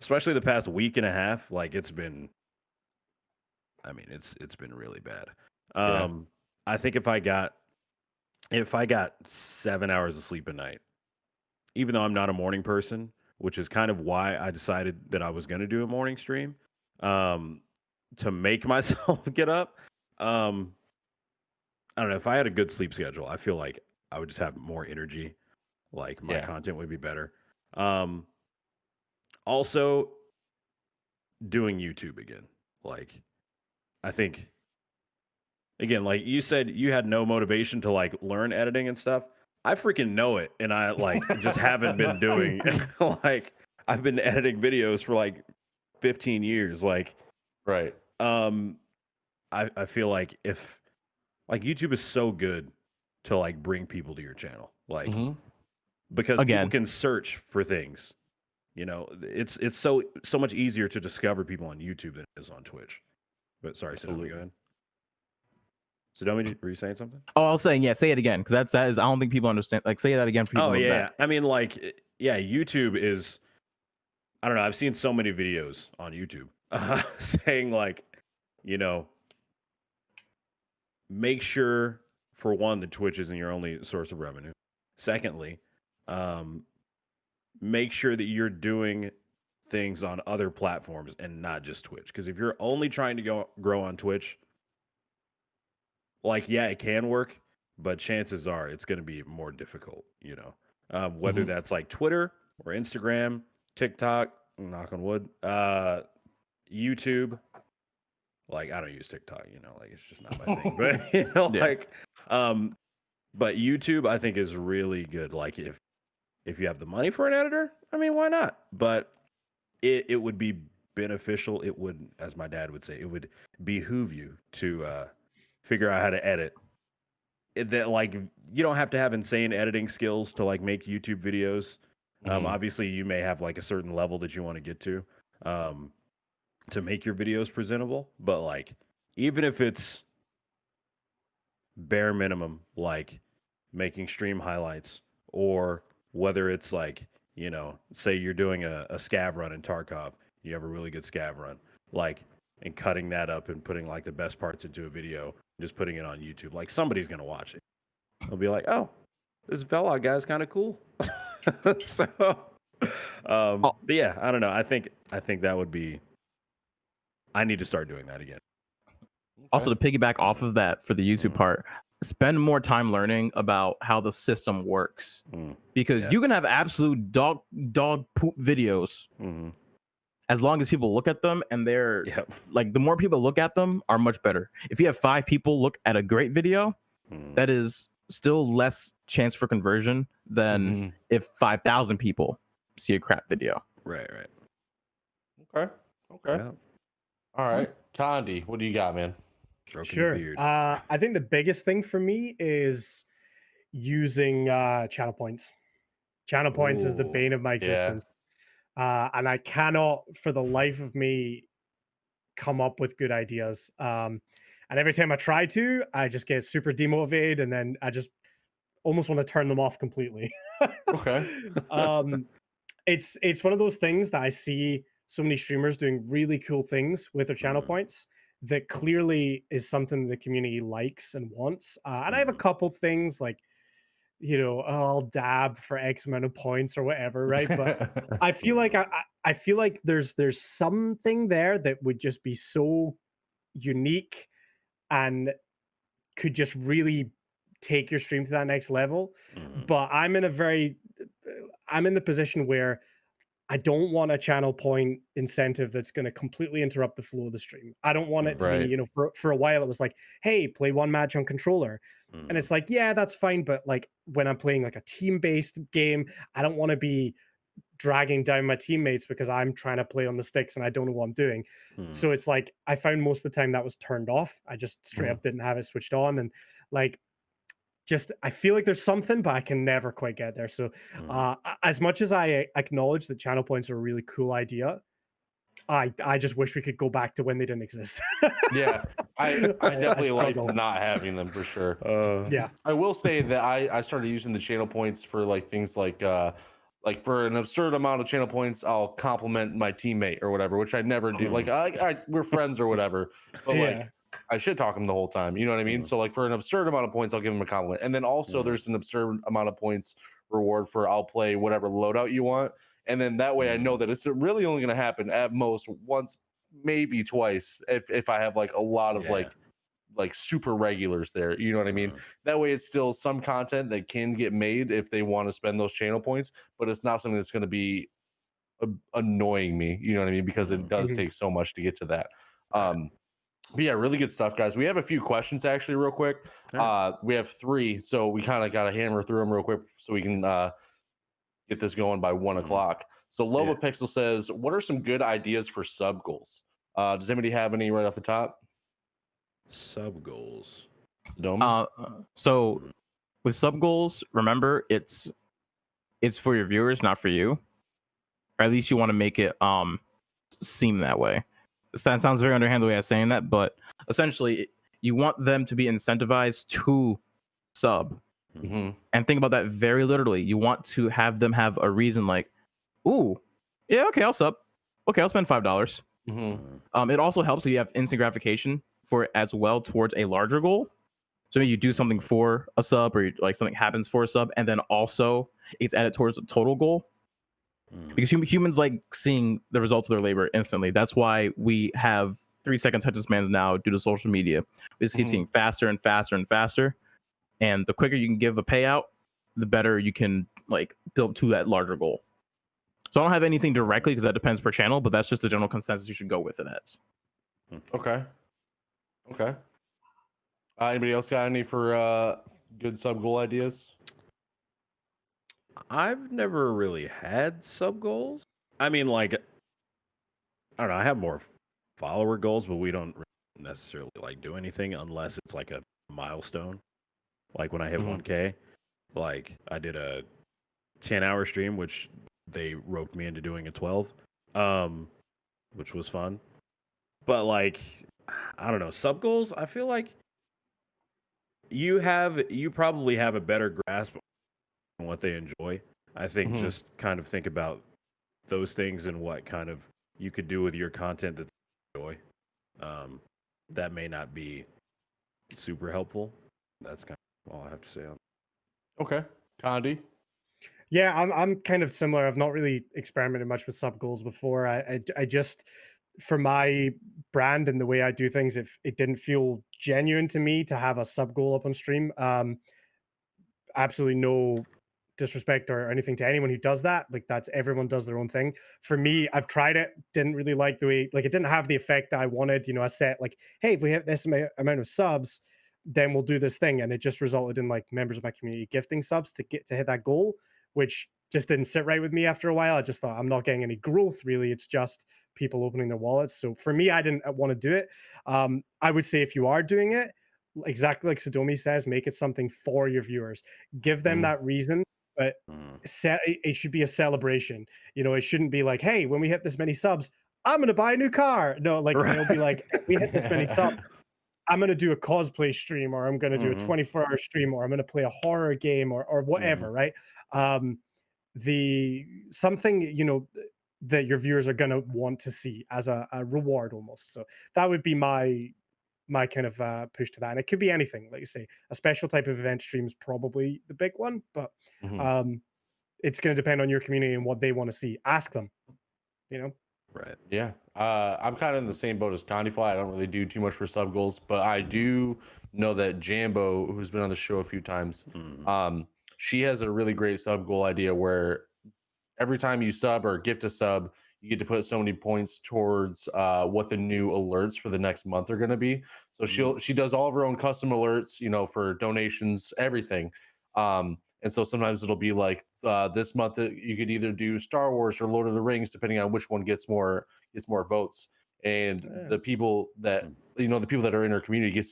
especially the past week and a half, it's been really bad. I think if I got 7 hours of sleep a night, even though I'm not a morning person, which is kind of why I decided that I was going to do a morning stream, to make myself get up. I don't know, if I had a good sleep schedule, I feel like I would just have more energy. My content would be better. Also doing YouTube again. I think, again, like you said, you had no motivation to learn editing and stuff. I freaking know it, and I just haven't been doing. I've been editing videos for 15 years. Right. I feel like if like YouTube is so good to like bring people to your channel, like because Again. people can search for things. You know, it's so much easier to discover people on YouTube than it is on Twitch. But sorry, Sadomi, go ahead. Sadomi, were you saying something? Oh, I was saying, yeah, say it again, because that is I don't think people understand. Like, say that again for people. Oh in the yeah, back. I mean, like, yeah, YouTube is. I don't know. I've seen so many videos on YouTube saying like, you know, make sure for one that Twitch isn't your only source of revenue. Secondly, make sure that you're doing things on other platforms and not just Twitch. Because if you're only trying to grow on Twitch, like, yeah, it can work, but chances are it's going to be more difficult, you know, whether that's like Twitter or Instagram, TikTok, knock on wood, YouTube. Like, I don't use TikTok, you know, like it's just not my thing, but you know, like, but YouTube I think is really good. Like if you have the money for an editor, I mean, why not? But it would be beneficial. It would, as my dad would say, it would behoove you to figure out how to edit. That like you don't have to have insane editing skills to like make YouTube videos. Obviously, you may have like a certain level that you want to get to make your videos presentable. But like, even if it's bare minimum, like making stream highlights, or whether it's like, you know, say you're doing a scav run in Tarkov, you have a really good scav run, like, and cutting that up and putting like the best parts into a video, just putting it on YouTube, like somebody's gonna watch it. They'll be like, oh, this Velokk guy's kind of cool. So, but yeah, I don't know. I think that would be. I need to start doing that again. Also, to piggyback off of that for the YouTube part, spend more time learning about how the system works, because you can have absolute dog poop videos as long as people look at them, and they're like, the more people look at them are much better. If you have 5 people look at a great video, that is still less chance for conversion than if 5,000 people see a crap video. Right. Okay. Yeah. All right, Condie, what do you got, man? Sure. I think the biggest thing for me is using channel points. Channel points is the bane of my existence. And I cannot, for the life of me, come up with good ideas. And every time I try to, I just get super demotivated, and then I just almost want to turn them off completely. Okay. It's one of those things that I see so many streamers doing really cool things with their channel points that clearly is something the community likes and wants. And I have a couple things like, you know, I'll dab for X amount of points or whatever, right? But I feel like I feel like there's something there that would just be so unique and could just really take your stream to that next level. But I'm in the position where I don't want a channel point incentive that's going to completely interrupt the flow of the stream. I don't want it to be, you know, for a while it was like, hey, play one match on controller. And it's like, yeah, that's fine. But like when I'm playing like a team-based game, I don't want to be dragging down my teammates because I'm trying to play on the sticks and I don't know what I'm doing. So it's like, I found most of the time that was turned off. I just straight up didn't have it switched on. And like, just I feel like there's something, but I can never quite get there. So as much as I acknowledge that channel points are a really cool idea, I just wish we could go back to when they didn't exist. Yeah, I definitely like not having them for sure. Yeah, I will say that I started using the channel points for like things like for an absurd amount of channel points, I'll compliment my teammate or whatever, which I never do. Like we're friends or whatever, but like I should talk him the whole time. You know what I mean? So like for an absurd amount of points, I'll give him a compliment. And then also there's an absurd amount of points reward for I'll play whatever loadout you want. And then that way I know that it's really only going to happen at most once, maybe twice if I have like a lot of like super regulars there. You know what I mean? That way it's still some content that can get made if they want to spend those channel points, but it's not something that's going to be annoying me. You know what I mean? Because it does take so much to get to that. But yeah, really good stuff, guys. We have a few questions actually, real quick. We have 3, so we kind of got to hammer through them real quick so we can get this going by 1 o'clock. So Loba Pixel says, "What are some good ideas for sub goals?" Does anybody have any right off the top? Sub goals. Sadomi? So with sub goals, remember it's for your viewers, not for you. Or at least you want to make it seem that way. That sounds very underhanded way of saying that, but essentially you want them to be incentivized to sub. Mm-hmm. And think about that very literally. You want to have them have a reason like, ooh, yeah, okay, I'll sub. Okay, I'll spend $5. Mm-hmm. It also helps if you have instant gratification for it as well towards a larger goal. So maybe you do something for a sub, or like something happens for a sub, and then also it's added towards a total goal. Because humans like seeing the results of their labor instantly. That's why we have 3-second touch spans now due to social media. We just keep seeing faster and faster and faster. And the quicker you can give a payout, the better you can like build to that larger goal. So I don't have anything directly because that depends per channel, but that's just the general consensus you should go with it as. Okay. Anybody else got any for good sub goal ideas? I've never really had sub goals. I mean, like, I don't know. I have more follower goals, but we don't necessarily like do anything unless it's like a milestone. Like when I hit 1K, like I did a 10-hour stream, which they roped me into doing a 12, which was fun. But like, I don't know, sub goals. I feel like you probably have a better grasp on what they enjoy. I think just kind of think about those things and what kind of you could do with your content that they enjoy. That may not be super helpful. That's kind of all I have to say on. Okay, Condie. Yeah, I'm kind of similar. I've not really experimented much with sub goals before. I just, for my brand and the way I do things, if it didn't feel genuine to me to have a sub goal up on stream. Absolutely no disrespect or anything to anyone who does that. Like that's everyone does their own thing. For me, I've tried it, didn't really like the way, like it didn't have the effect that I wanted. You know, I set like, hey, if we hit this amount of subs, then we'll do this thing, and it just resulted in like members of my community gifting subs to hit that goal, which just didn't sit right with me after a while. I just thought I'm not getting any growth really. It's just people opening their wallets. So for me, I didn't want to do it. I would say if you are doing it, exactly like Sadomi says, make it something for your viewers. Give them that reason, but it should be a celebration. You know, it shouldn't be like, hey, when we hit this many subs, I'm going to buy a new car. No, like it'll be like, we hit this many subs, I'm going to do a cosplay stream, or I'm going to do a 24-hour stream, or I'm going to play a horror game, or whatever, right? Something, you know, that your viewers are going to want to see as a reward almost. So that would be my kind of push to that. And it could be anything, like you say, a special type of event stream is probably the big one, but it's going to depend on your community and what they want to see. Ask them, you know? Right. Yeah. I'm kind of in the same boat as Condieflyy. I don't really do too much for sub goals, but I do know that Jambo, who's been on the show a few times, she has a really great sub goal idea where every time you sub or gift a sub, you get to put so many points towards what the new alerts for the next month are going to be. So she does all of her own custom alerts, you know, for donations, everything. And so sometimes it'll be like this month you could either do Star Wars or Lord of the Rings, depending on which one gets more votes. And the people that the people that are in her community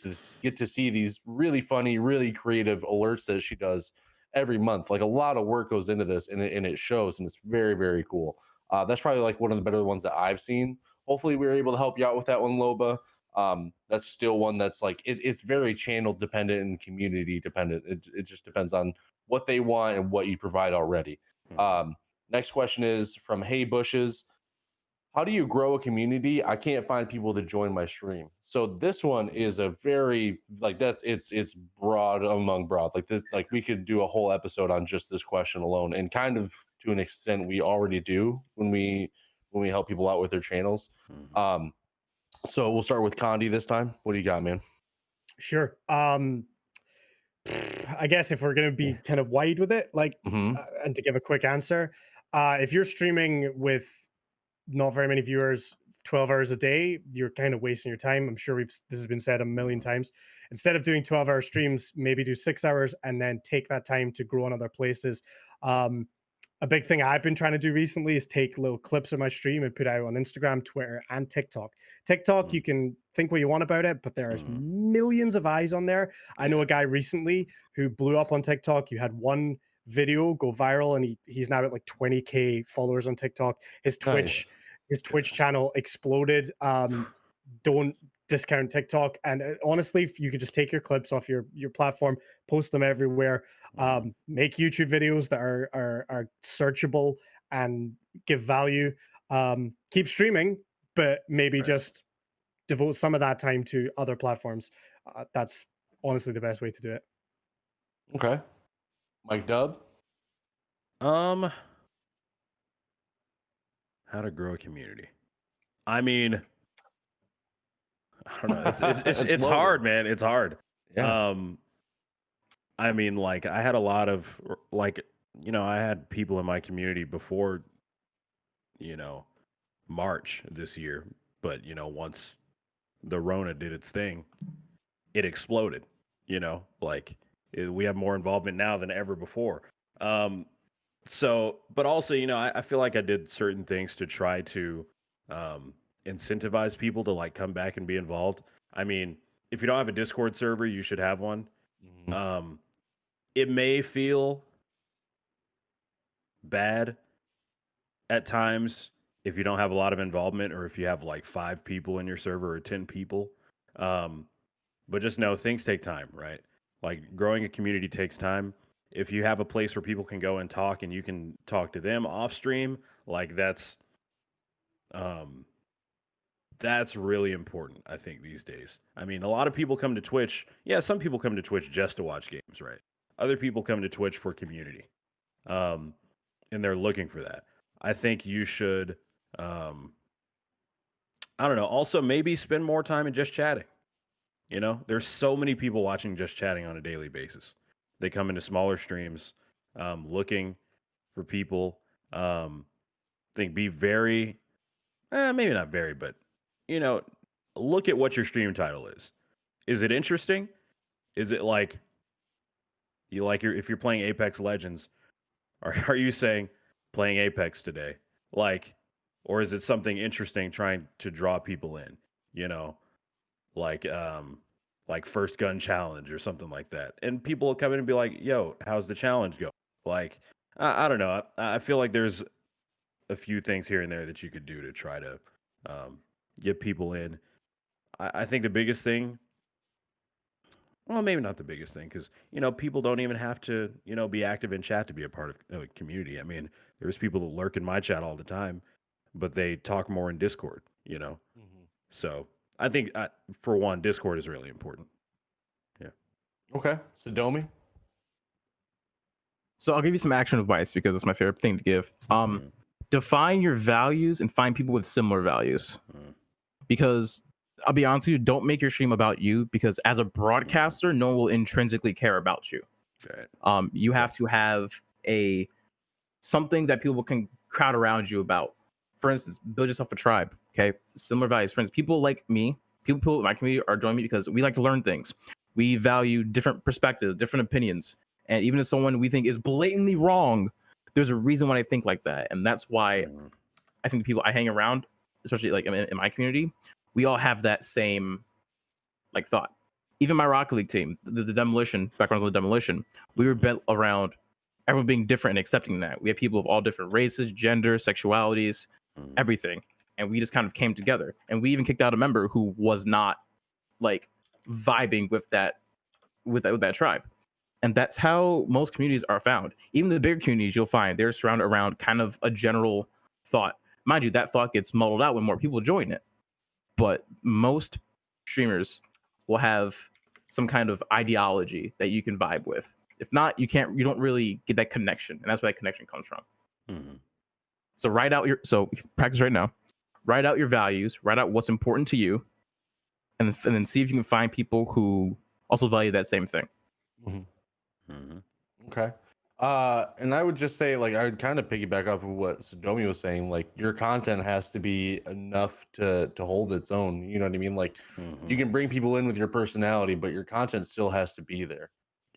get to see these really funny, really creative alerts that she does every month. Like a lot of work goes into this, and it shows, and it's very, very cool. That's probably like one of the better ones that I've seen. Hopefully we were able to help you out with that one, Loba. That's still one that's like it's very channel dependent and community dependent. It just depends on what they want and what you provide already. Next question is from Hey Bushes. How do you grow a community? I can't find people to join my stream. So this one is a very it's broad among broad. Like this, like we could do a whole episode on just this question alone, and kind of to an extent we already do when we help people out with their channels. So we'll start with Condie this time. What do you got, man? Sure. I guess if we're going to be kind of wide with it, like, and to give a quick answer, if you're streaming with not very many viewers, 12 hours a day, you're kind of wasting your time. I'm sure this has been said a million times. Instead of doing 12-hour streams, maybe do 6 hours and then take that time to grow in other places. a big thing I've been trying to do recently is take little clips of my stream and put out on Instagram, Twitter, and TikTok. TikTok, you can think what you want about it, but there's millions of eyes on there. I know a guy recently who blew up on TikTok. You had one video go viral, and he's now at like 20K followers on TikTok. His Twitch channel exploded. Don't discount TikTok. And honestly, if you could just take your clips off your platform, post them everywhere, make YouTube videos that are searchable and give value. Keep streaming, but maybe just devote some of that time to other platforms. That's honestly the best way to do it. Okay. MicDub? How to grow a community. I mean, I don't know. It's hard, man. It's hard. Yeah. I mean, like, I had a lot of, like, I had people in my community before, March this year. But, once the Rona did its thing, it exploded, we have more involvement now than ever before. So, but also, I feel like I did certain things to try to incentivize people to like come back and be involved. I mean, if you don't have a Discord server, you should have one. It may feel bad at times if you don't have a lot of involvement, or if you have like 5 people in your server or 10 people. But just know things take time, right? Like, growing a community takes time. If you have a place where people can go and talk, and you can talk to them off stream, like that's really important, I think, these days. I mean, a lot of people come to Twitch. Yeah, some people come to Twitch just to watch games, right? Other people come to Twitch for community. And they're looking for that. I think you should, I don't know, also maybe spend more time in just chatting. There's so many people watching just chatting on a daily basis. They come into smaller streams, looking for people. Think be very, maybe not very, but look at what your stream title is. Is it interesting? Is it like if you're playing Apex Legends, are you saying playing Apex today? Or is it something interesting trying to draw people in? Like first gun challenge or something like that. And people will come in and be like, yo, how's the challenge go? Like, I don't know. I feel like there's a few things here and there that you could do to try to get people in. I think the biggest thing, well, maybe not the biggest thing, because, people don't even have to, be active in chat to be a part of a community. I mean, there's people that lurk in my chat all the time, but they talk more in Discord, So I think, for one, Discord is really important. Yeah. Okay. Sadomi? So I'll give you some action advice because it's my favorite thing to give. Define your values and find people with similar values. Because I'll be honest with you, don't make your stream about you, because as a broadcaster, no one will intrinsically care about you. Right. You have to have something that people can crowd around you about. For instance, build yourself a tribe. Okay, similar values. For instance, people like me, people in my community are joining me because we like to learn things. We value different perspectives, different opinions, and even if someone we think is blatantly wrong, there's a reason why I think like that, and that's why I think the people I hang around, especially like in my community, we all have that same like thought. Even my Rocket League team, the Demolition, background of the Demolition, we were built around everyone being different and accepting that. We have people of all different races, gender, sexualities, everything, and we just kind of came together. And we even kicked out a member who was not like vibing with that tribe. And that's how most communities are found. Even the bigger communities, you'll find they're surrounded around kind of a general thought. Mind you, that thought gets muddled out when more people join it. But most streamers will have some kind of ideology that you can vibe with. If not, you don't really get that connection, and that's where that connection comes from. So practice right now. Write out your values. Write out what's important to you, and then see if you can find people who also value that same thing. Okay. And I would just say, like, I would kind of piggyback off of what Sadomi was saying. Like, your content has to be enough to hold its own. You know what I mean? Like, you can bring people in with your personality, but your content still has to be there.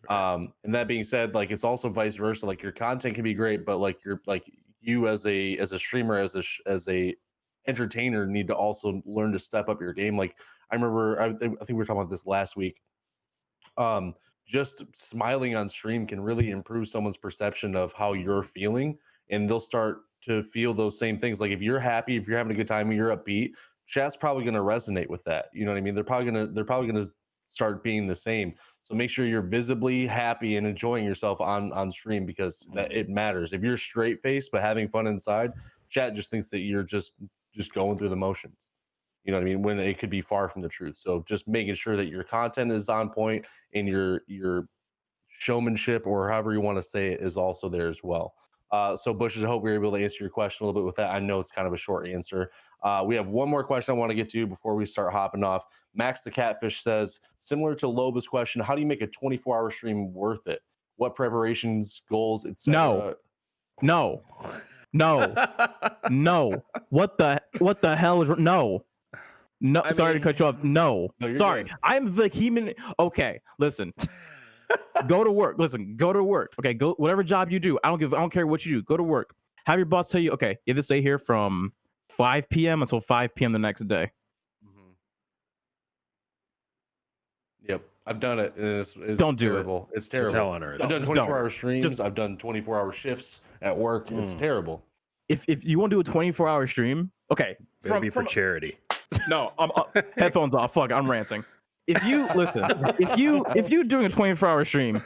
And that being said, like it's also vice versa. Like your content can be great, but like you as a streamer, as a entertainer, need to also learn to step up your game. Like I remember, I think we were talking about this last week. Just smiling on stream can really improve someone's perception of how you're feeling, and they'll start to feel those same things. Like if you're happy, if you're having a good time, and you're upbeat, chat's probably going to resonate with that. You know what I mean? They're probably gonna start being the same. So make sure you're visibly happy and enjoying yourself on stream, because that it matters. If you're straight faced but having fun inside, chat just thinks that you're just going through the motions. You know what I mean? When it could be far from the truth. So just making sure that your content is on point and your showmanship, or however you want to say it, is also there as well. So Bushes, I hope we were able to answer your question a little bit with that. I know it's kind of a short answer. We have one more question I want to get to before we start hopping off. Max the Catfish says, similar to Loba's question, how do you make a 24-hour stream worth it? What preparations, goals, etc.? No. What the hell is no? Sorry to cut you off. No, sorry. Good. I'm vehement. Okay, listen. Go to work. Listen, go to work. Okay, go whatever job you do. I don't care what you do. Go to work. Have your boss tell you, okay, you have to stay here from 5 p.m. until 5 p.m. the next day. Mm-hmm. Yep, I've done it. It's don't do terrible. It's terrible. I've done 24-hour streams. I've done 24-hour shifts at work. It's terrible. If you want to do a 24-hour stream, okay, for charity. No, I'm headphones off. Fuck, I'm ranting. If you listen, if you're doing a 24-hour stream,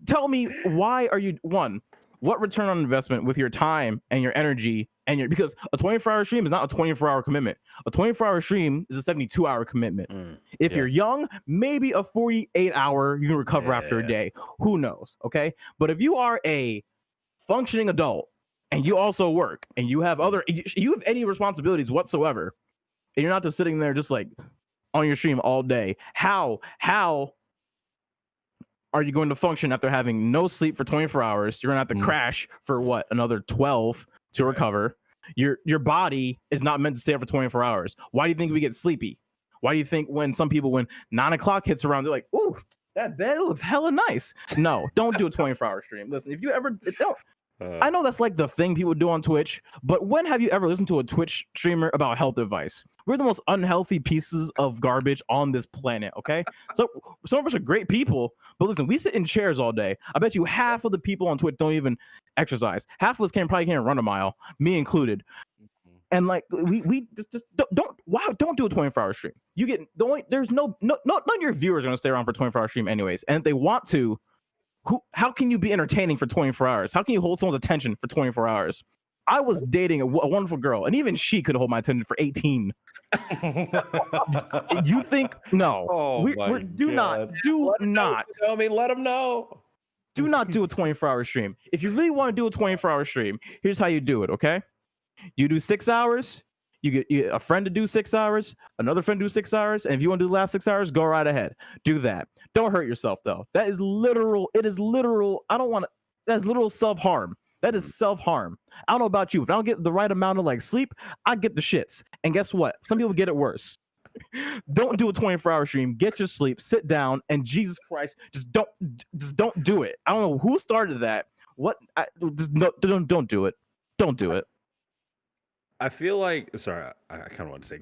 tell me why are you what return on investment with your time and your energy and because a 24-hour stream is not a 24-hour commitment. A 24-hour stream is a 72-hour commitment. If you're young, maybe a 48-hour you can recover after a day. Who knows? Okay, but if you are a functioning adult and you also work and you have any responsibilities whatsoever, and you're not just sitting there just like on your stream all day, how are you going to function after having no sleep for 24 hours? You're gonna have to crash for what, another 12 to recover. Your body is not meant to stay up for 24 hours. Why do you think we get sleepy? Why do you think when 9 o'clock hits around, they're like, ooh, that bed looks hella nice? No, don't do a 24-hour stream. Listen, if you ever don't, I know that's like the thing people do on Twitch, but when have you ever listened to a Twitch streamer about health advice? We're the most unhealthy pieces of garbage on this planet, okay? So some of us are great people, but listen, we sit in chairs all day. I bet you half of the people on Twitch don't even exercise. Half of us probably can't run a mile, me included. And like we just don't do a 24-hour stream. There's none of your viewers are gonna stay around for a 24-hour stream anyways. And if they want to, how can you be entertaining for 24 hours? How can you hold someone's attention for 24 hours? I was dating a wonderful girl, and even she could hold my attention for 18. You think no? Do not. I mean, let them know. Do not do a 24-hour stream. If you really want to do a 24-hour stream, here's how you do it. Okay, you do 6 hours. You get a friend to do 6 hours, another friend to do 6 hours, and if you want to do the last 6 hours, go right ahead. Do that. Don't hurt yourself though. That is literal. It is literal. That's literal self-harm. That is self-harm. I don't know about you. If I don't get the right amount of like sleep, I get the shits. And guess what? Some people get it worse. Don't do a 24-hour stream. Get your sleep. Sit down. And Jesus Christ, just don't do it. I don't know who started that. Don't do it. Don't do it. I feel like, sorry, I kind of want to say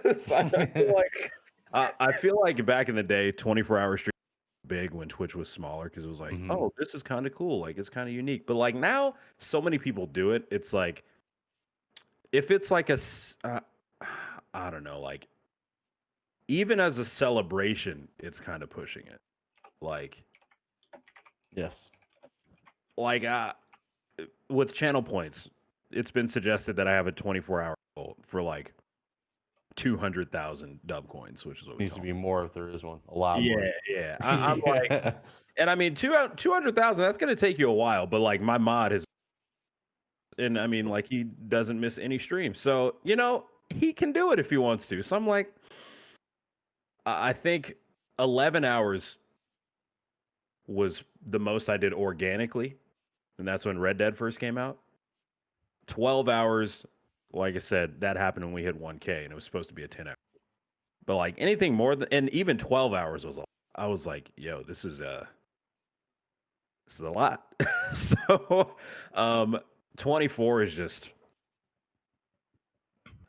this. I feel like back in the day, 24-hour stream was big when Twitch was smaller, because it was like, oh, this is kind of cool. Like, it's kind of unique. But like now, so many people do it. It's like, if it's like I don't know, like, even as a celebration, it's kind of pushing it. Like, yes. Like, with channel points, it's been suggested that I have a 24-hour goal for like 200,000 dub coins, which is what needs to be more if there is one. A lot more. Yeah. I'm like, and I mean, 200,000. That's gonna take you a while, but like my mod has, and I mean, like he doesn't miss any streams, so you know he can do it if he wants to. So I'm like, I think 11 hours was the most I did organically, and that's when Red Dead first came out. 12 hours, like I said, that happened when we hit 1K, and it was supposed to be a 10-hour. But like anything more than, and even 12 hours was, I was like, yo, this is this is a lot. So 24 is just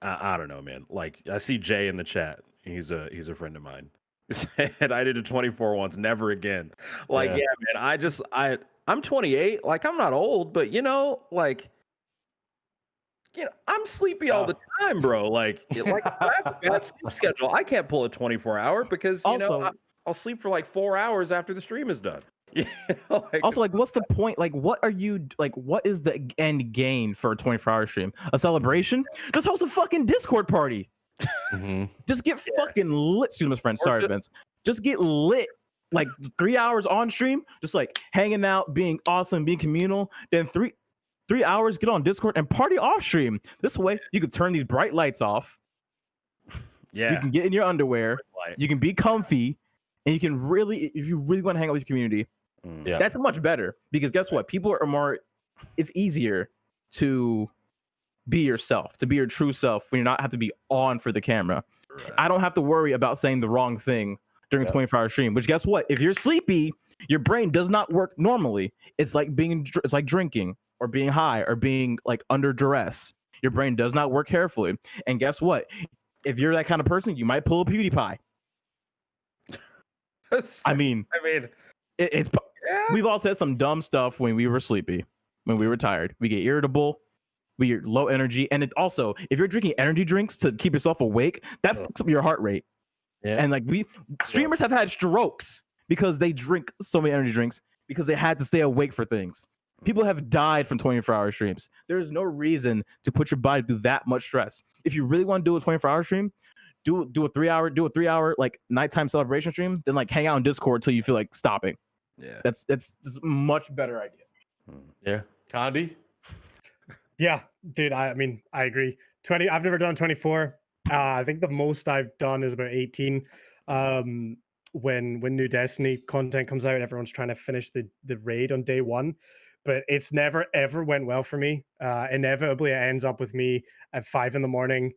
I don't know, man. Like I see Jay in the chat. He's a friend of mine. Said I did a 24 once, never again. Like, yeah, man, I'm 28. Like, I'm not old, but like, I'm sleepy all the time, bro. Like I have a bad sleep schedule. I can't pull a 24-hour because I'll sleep for like 4 hours after the stream is done. Also, like, what's the point? Like, what is the end gain for a 24-hour stream? A celebration? Just host a fucking Discord party. Just get fucking lit, students, friends. Sorry, Vince. Just get lit. Like 3 hours on stream, just like hanging out, being awesome, being communal. Then 3 hours, get on Discord and party off stream. This way, you can turn these bright lights off. Yeah, you can get in your underwear. You can be comfy, and you can really, if you really want to hang out with your community, that's much better. Because guess what? People are more. It's easier to be yourself, to be your true self when you not have to be on for the camera. Right. I don't have to worry about saying the wrong thing during a 24-hour stream. Which guess what? If you're sleepy, your brain does not work normally. It's like drinking or being high or being like under duress. Your brain does not work carefully. And guess what? If you're that kind of person, you might pull a PewDiePie. I mean, it's we've all said some dumb stuff when we were sleepy, when we were tired. We get irritable, we get low energy, and it also, if you're drinking energy drinks to keep yourself awake, that fucks up your heart rate. Yeah. And like streamers have had strokes because they drink so many energy drinks because they had to stay awake for things. People have died from 24-hour streams. There is no reason to put your body through that much stress. If you really want to do a 24-hour stream, do a 3-hour like nighttime celebration stream, then like hang out on Discord until you feel like stopping. Yeah, that's just a much better idea. Yeah, Condie. Yeah, dude. I mean, I agree. 20. I've never done 24. I think the most I've done is about 18. When new Destiny content comes out, everyone's trying to finish the raid on day one, but it's never ever went well for me. Inevitably, it ends up with me at 5 a.m,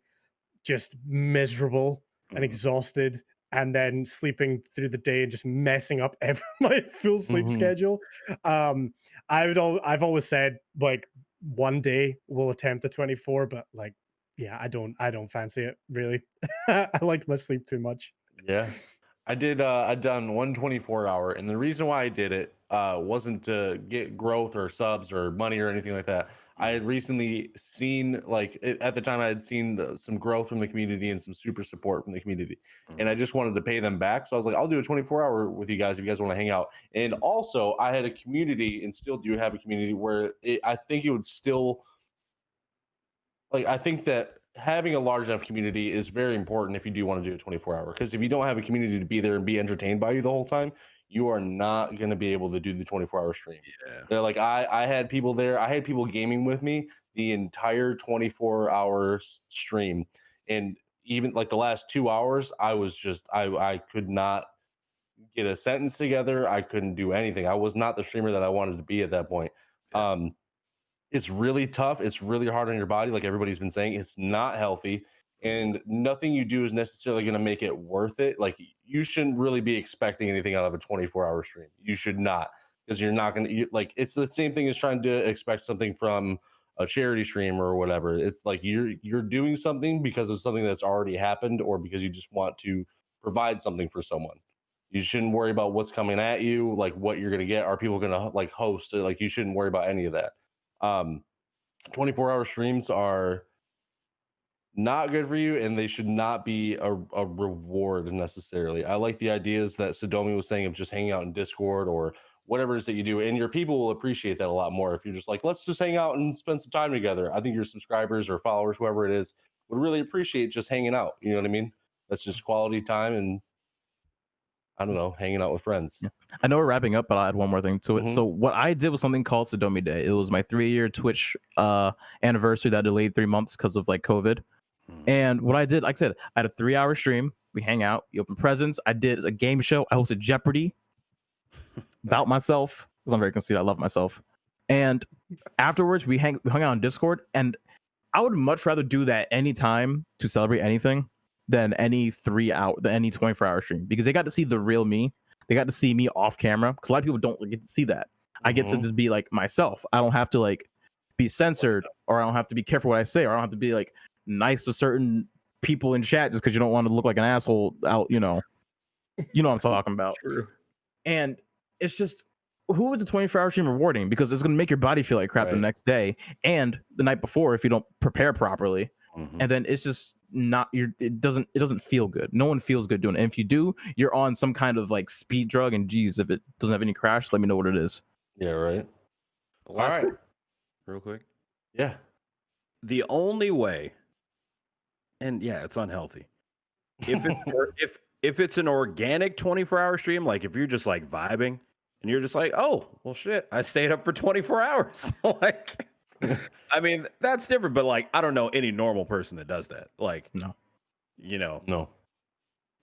just miserable and exhausted, and then sleeping through the day and just messing up my full sleep schedule. I've always said like one day we'll attempt a 24, but like, yeah, I don't fancy it really. I like my sleep too much. Yeah, I'd done 124-hour, and the reason why I did it wasn't to get growth or subs or money or anything like that. I had recently seen, like, at the time I had seen some growth from the community and some super support from the community, and I just wanted to pay them back. So I was like, I'll do a 24-hour with you guys if you guys want to hang out. And also, I had a community, and still do have a community, where I think it would still, like, I think that having a large enough community is very important if you do want to do a 24-hour. Because if you don't have a community to be there and be entertained by you the whole time, you are not going to be able to do the 24-hour stream. Yeah. They're like, I had people there. I had people gaming with me the entire 24-hour stream. And even like the last 2 hours, I was just, I could not get a sentence together. I couldn't do anything. I was not the streamer that I wanted to be at that point. Yeah. It's really tough. It's really hard on your body. Like everybody's been saying, it's not healthy. And nothing you do is necessarily going to make it worth it. Like, you shouldn't really be expecting anything out of a 24-hour stream. You should not, because you're not going to, like, it's the same thing as trying to expect something from a charity stream or whatever. It's like you're doing something because of something that's already happened, or because you just want to provide something for someone. You shouldn't worry about what's coming at you, like what you're going to get. Are people going to like host it? Like, you shouldn't worry about any of that. 24-hour streams are not good for you, and they should not be a reward necessarily. I like the ideas that Sadomi was saying of just hanging out in Discord or whatever it is that you do, and your people will appreciate that a lot more if you're just like, let's just hang out and spend some time together. I think your subscribers or followers, whoever it is, would really appreciate just hanging out. You know what I mean? That's just quality time, and I don't know, hanging out with friends. Yeah. I know we're wrapping up, but I'll add one more thing to it. So what I did was something called Sadomi Day. It was my 3-year Twitch anniversary that delayed 3 months because of like COVID. And what I did, like I said, I had a 3-hour stream. We hang out, we open presents. I did a game show. I hosted Jeopardy about myself, because I'm very conceited. I love myself. And afterwards, we hung out on Discord. And I would much rather do that anytime to celebrate anything than any 24-hour stream, because they got to see the real me. They got to see me off camera, because a lot of people don't get to see that. I get to just be like myself. I don't have to like be censored, or I don't have to be careful what I say, or I don't have to be like nice to certain people in chat just because you don't want to look like an asshole out, you know what I'm talking about. True. And it's just, who is a 24-hour stream rewarding? Because it's going to make your body feel like crap the next day and the night before if you don't prepare properly. And then it's just not it doesn't feel good. No one feels good doing it. And if you do, you're on some kind of like speed drug, and geez, if it doesn't have any crash, let me know what it is. Yeah, right. All right. Real quick. Yeah. The only way, and yeah, it's unhealthy. If it's an organic 24-hour stream, like if you're just like vibing and you're just like, oh, well shit, I stayed up for 24 hours. Like, I mean, that's different, but like, I don't know any normal person that does that. Like, No. No.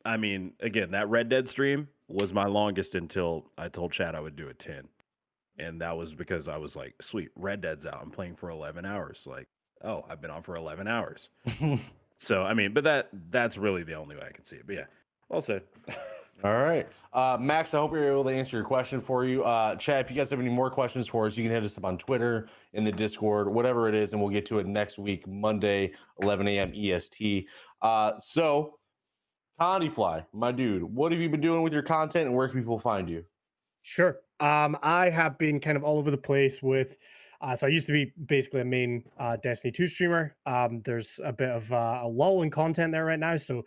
I mean, again, that Red Dead stream was my longest until I told Chad I would do it 10. And that was because I was like, sweet, Red Dead's out. I'm playing for 11 hours. Like, oh, I've been on for 11 hours. So, I mean, but that's really the only way I can see it. But yeah, well said. All right. Max, I hope we were able to answer your question for you. Chad, if you guys have any more questions for us, you can hit us up on Twitter, in the Discord, whatever it is, and we'll get to it next week, Monday, 11 a.m. EST. So, Condieflyy, my dude, what have you been doing with your content, and where can people find you? Sure. I have been kind of all over the place with. So I used to be basically a main Destiny 2 streamer. There's a bit of a lull in content there right now. So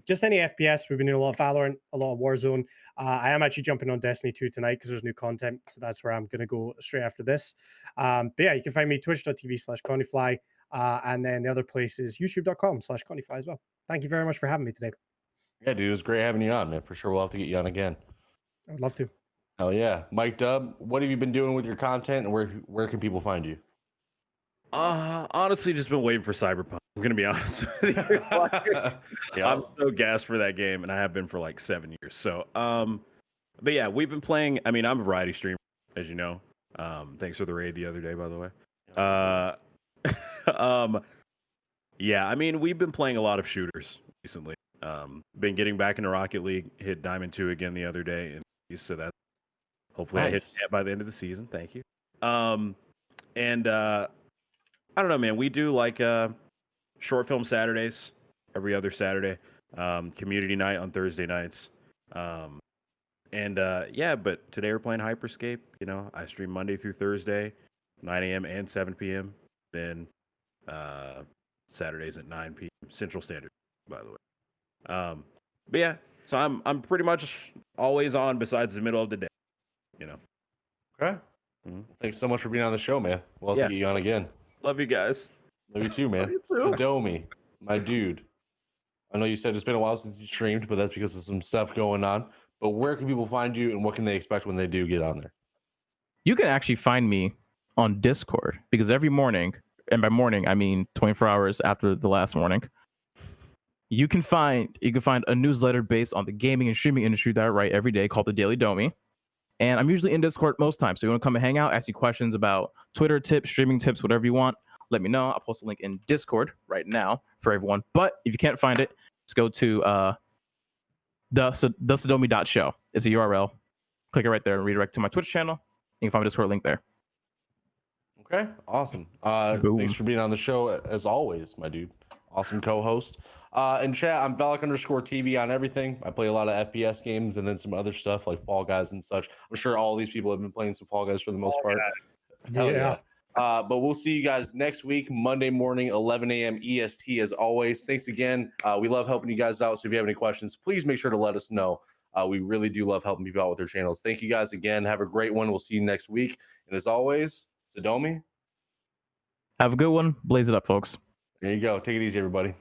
just any FPS. We've been doing a lot of Valorant, a lot of Warzone. I am actually jumping on Destiny 2 tonight because there's new content. So that's where I'm going to go straight after this. But yeah, you can find me twitch.tv/Condieflyy. And then the other place is youtube.com/Condieflyy as well. Thank you very much for having me today. Yeah, dude, it was great having you on, man. For sure, we'll have to get you on again. I would love to. Hell yeah. MicDub, what have you been doing with your content, and where can people find you? Honestly, just been waiting for Cyberpunk. I'm gonna be honest with you. I'm so gassed for that game, and I have been for like 7 years. So, but yeah, we've been playing. I mean, I'm a variety streamer, as you know. Thanks for the raid the other day, by the way. Yeah, I mean, we've been playing a lot of shooters recently. Been getting back into Rocket League. Hit Diamond 2 again the other day, and so that hopefully I hit that by the end of the season. Thank you. And I don't know, man. We do like short film Saturdays every other Saturday, community night on Thursday nights. Yeah, but today we're playing Hyperscape. You know, I stream Monday through Thursday, 9 a.m. and 7 p.m. Then Saturdays at 9 p.m. Central Standard, by the way. But yeah, so I'm pretty much always on besides the middle of the day. You know. Okay. Thanks so much for being on the show, man. We'll have to get you on again. Love you guys. Love you too, man. Sadomi, my dude. I know you said it's been a while since you streamed, but that's because of some stuff going on. But where can people find you, and what can they expect when they do get on there? You can actually find me on Discord, because every morning, and by morning I mean 24 hours after the last morning, you can find a newsletter based on the gaming and streaming industry that I write every day called the Daily Domi. And I'm usually in Discord most times. So you want to come and hang out, ask you questions about Twitter tips, streaming tips, whatever you want, let me know. I'll post a link in Discord right now for everyone. But if you can't find it, just go to the Sadomi.show. It's a URL. Click it right there and redirect to my Twitch channel. You can find my Discord link there. Okay, awesome. Thanks for being on the show as always, my dude. Awesome co-host. In chat, I'm Velokk_TV on everything. I play a lot of FPS games and then some other stuff like Fall Guys and such. I'm sure all these people have been playing some Fall Guys for the most part. Hell yeah. But we'll see you guys next week, Monday morning, 11 a.m. EST, as always. Thanks again. We love helping you guys out. So if you have any questions, please make sure to let us know. We really do love helping people out with their channels. Thank you guys again. Have a great one. We'll see you next week. And as always, Sadomi. Have a good one. Blaze it up, folks. There you go. Take it easy, everybody.